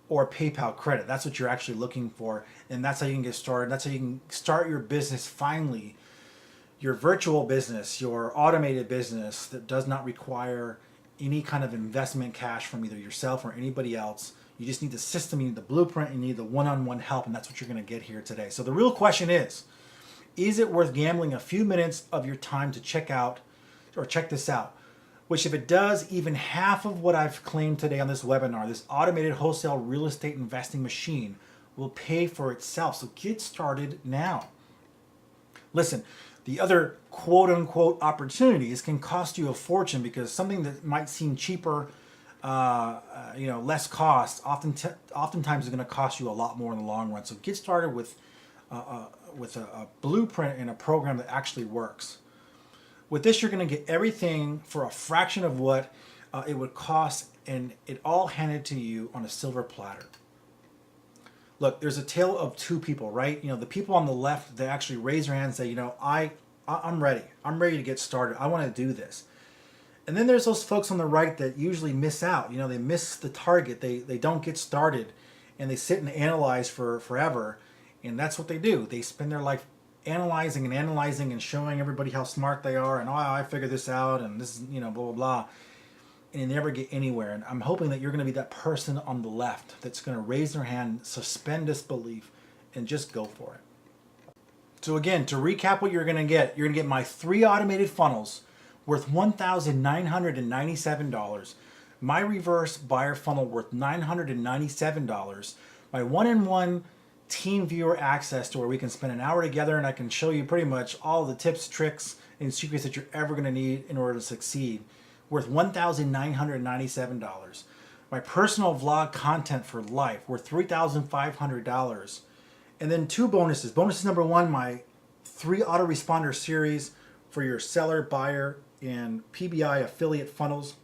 or PayPal credit. That's what you're actually looking for, and that's how you can get started. That's how you can start your business finally, your virtual business, your automated business that does not require any kind of investment cash from either yourself or anybody else. You just need the system, you need the blueprint, you need the one-on-one help, and that's what you're going to get here today. So the real question is it worth gambling a few minutes of your time to check this out? Which, if it does even half of what I've claimed today on this webinar, this automated wholesale real estate investing machine will pay for itself. So get started now. Listen, the other quote-unquote opportunities can cost you a fortune, because something that might seem cheaper, less cost, oftentimes is going to cost you a lot more in the long run. So get started with a blueprint and a program that actually works. With this, you're going to get everything for a fraction of what it would cost, and it all handed to you on a silver platter. Look, there's a tale of two people, right? The people on the left, they actually raise their hand and say, I'm ready. I'm ready to get started. I want to do this. And then there's those folks on the right that usually miss out. They miss the target. They don't get started, and they sit and analyze for forever. And that's what they do. They spend their life analyzing and showing everybody how smart they are, and I figured this out, and this is blah blah blah, and you never get anywhere. And I'm hoping that you're going to be that person on the left that's going to raise their hand, suspend disbelief, and just go for it. So again, to recap what you're going to get my 3 automated funnels worth $1,997, my reverse buyer funnel worth $997, my 1-on-1 team viewer access to where we can spend an hour together and I can show you pretty much all the tips, tricks, and secrets that you're ever going to need in order to succeed, worth $1,997. My personal vlog content for life, worth $3,500. And then 2 bonuses. Bonus number 1, my 3 autoresponder series for your seller, buyer, and PBI affiliate funnels.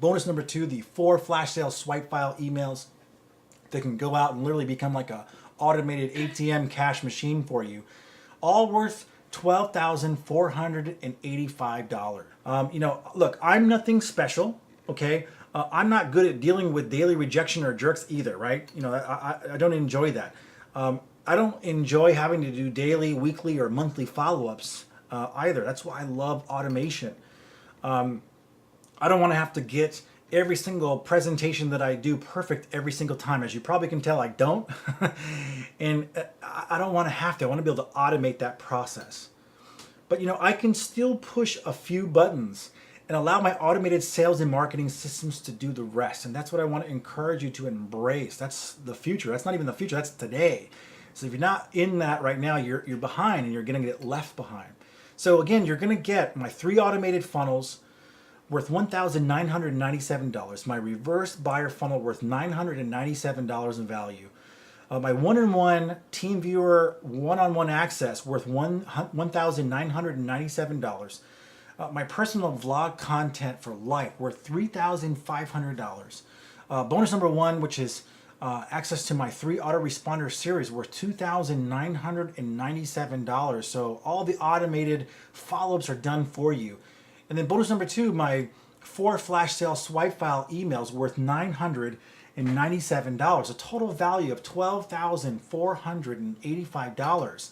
Bonus number 2, the 4 flash sale swipe file emails that can go out and literally become like a automated ATM cash machine for you, all worth $12,485. Look, I'm nothing special, okay? I'm not good at dealing with daily rejection or jerks either, right? I don't enjoy that. I don't enjoy having to do daily, weekly, or monthly follow-ups either. That's why I love automation. I don't want to have to get every single presentation that I do perfect every single time. As you probably can tell, I don't. And I don't want to have to. I want to be able to automate that process. But I can still push a few buttons and allow my automated sales and marketing systems to do the rest. And that's what I want to encourage you to embrace. That's the future. That's not even the future. That's today. So if you're not in that right now, you're behind, and you're going to get left behind. So again, you're going to get my 3 automated funnels worth $1,997. My reverse buyer funnel worth $997 in value. My 1-on-1 team viewer one-on-one access worth $1,997. My personal vlog content for life worth $3,500. Bonus number 1, which is access to my 3 autoresponder series, worth $2,997. So all the automated follow-ups are done for you. And then bonus number 2, my 4 flash sale swipe file emails worth $997. $1,297, a total value of $12,485.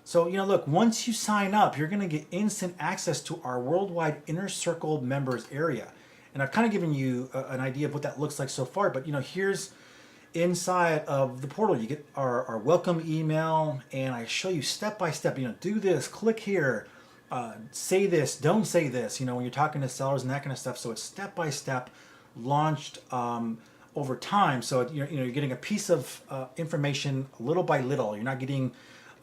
So, look, once you sign up, you're going to get instant access to our worldwide Inner Circle members area. And I've kind of given you an idea of what that looks like so far, but here's inside of the portal. You get our welcome email, and I show you step by step, do this, click here, say this, don't say this, when you're talking to sellers and that kind of stuff. So it's step by step, launched over time. So you're getting a piece of information little by little. You're not getting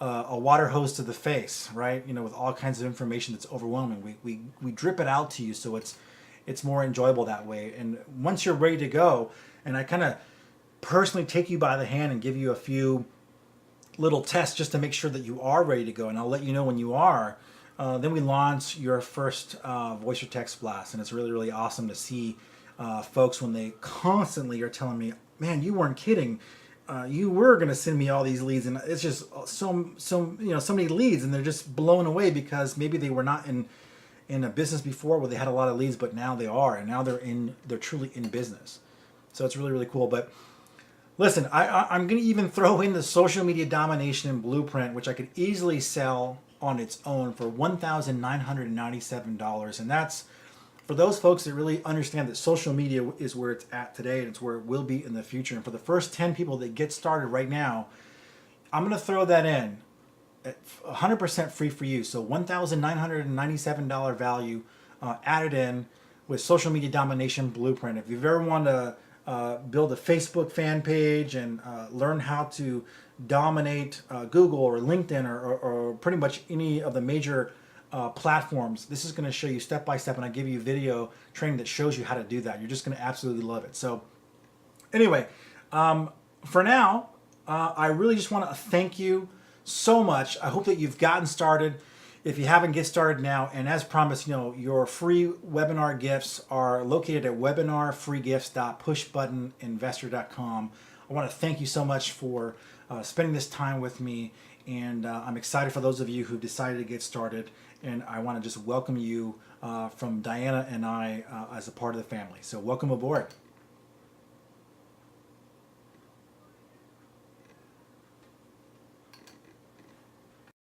a water hose to the face, right? With all kinds of information that's overwhelming. We drip it out to you, so it's more enjoyable that way. And once you're ready to go, and I kind of personally take you by the hand and give you a few little tests just to make sure that you are ready to go, and I'll let you know when you are. Then we launch your first voice or text blast, and it's really, really awesome to see folks when they constantly are telling me, "Man, you weren't kidding. You were going to send me all these leads," and it's just so many leads, and they're just blown away because maybe they were not in a business before where they had a lot of leads, but now they are, and now they're truly in business. So it's really, really cool. But listen, I'm going to even throw in the social media domination blueprint, which I could easily sell on its own for $1,997, and that's for those folks that really understand that social media is where it's at today, and it's where it will be in the future. And for the first 10 people that get started right now, I'm going to throw that in at 100% free for you. So $1,997 value added in with social media domination blueprint. If you've ever wanted to build a Facebook fan page and learn how to dominate Google or LinkedIn or pretty much any of the major platforms, this is going to show you step by step, and I give you video training that shows you how to do that. You're just going to absolutely love it. So anyway, for now, I really just want to thank you so much. I hope that you've gotten started. If you haven't, get started now. And as promised, your free webinar gifts are located at webinarfreegifts.pushbuttoninvestor.com. I want to thank you so much for spending this time with me. And I'm excited for those of you who've decided to get started. And I want to just welcome you from Diana and I as a part of the family. So welcome aboard.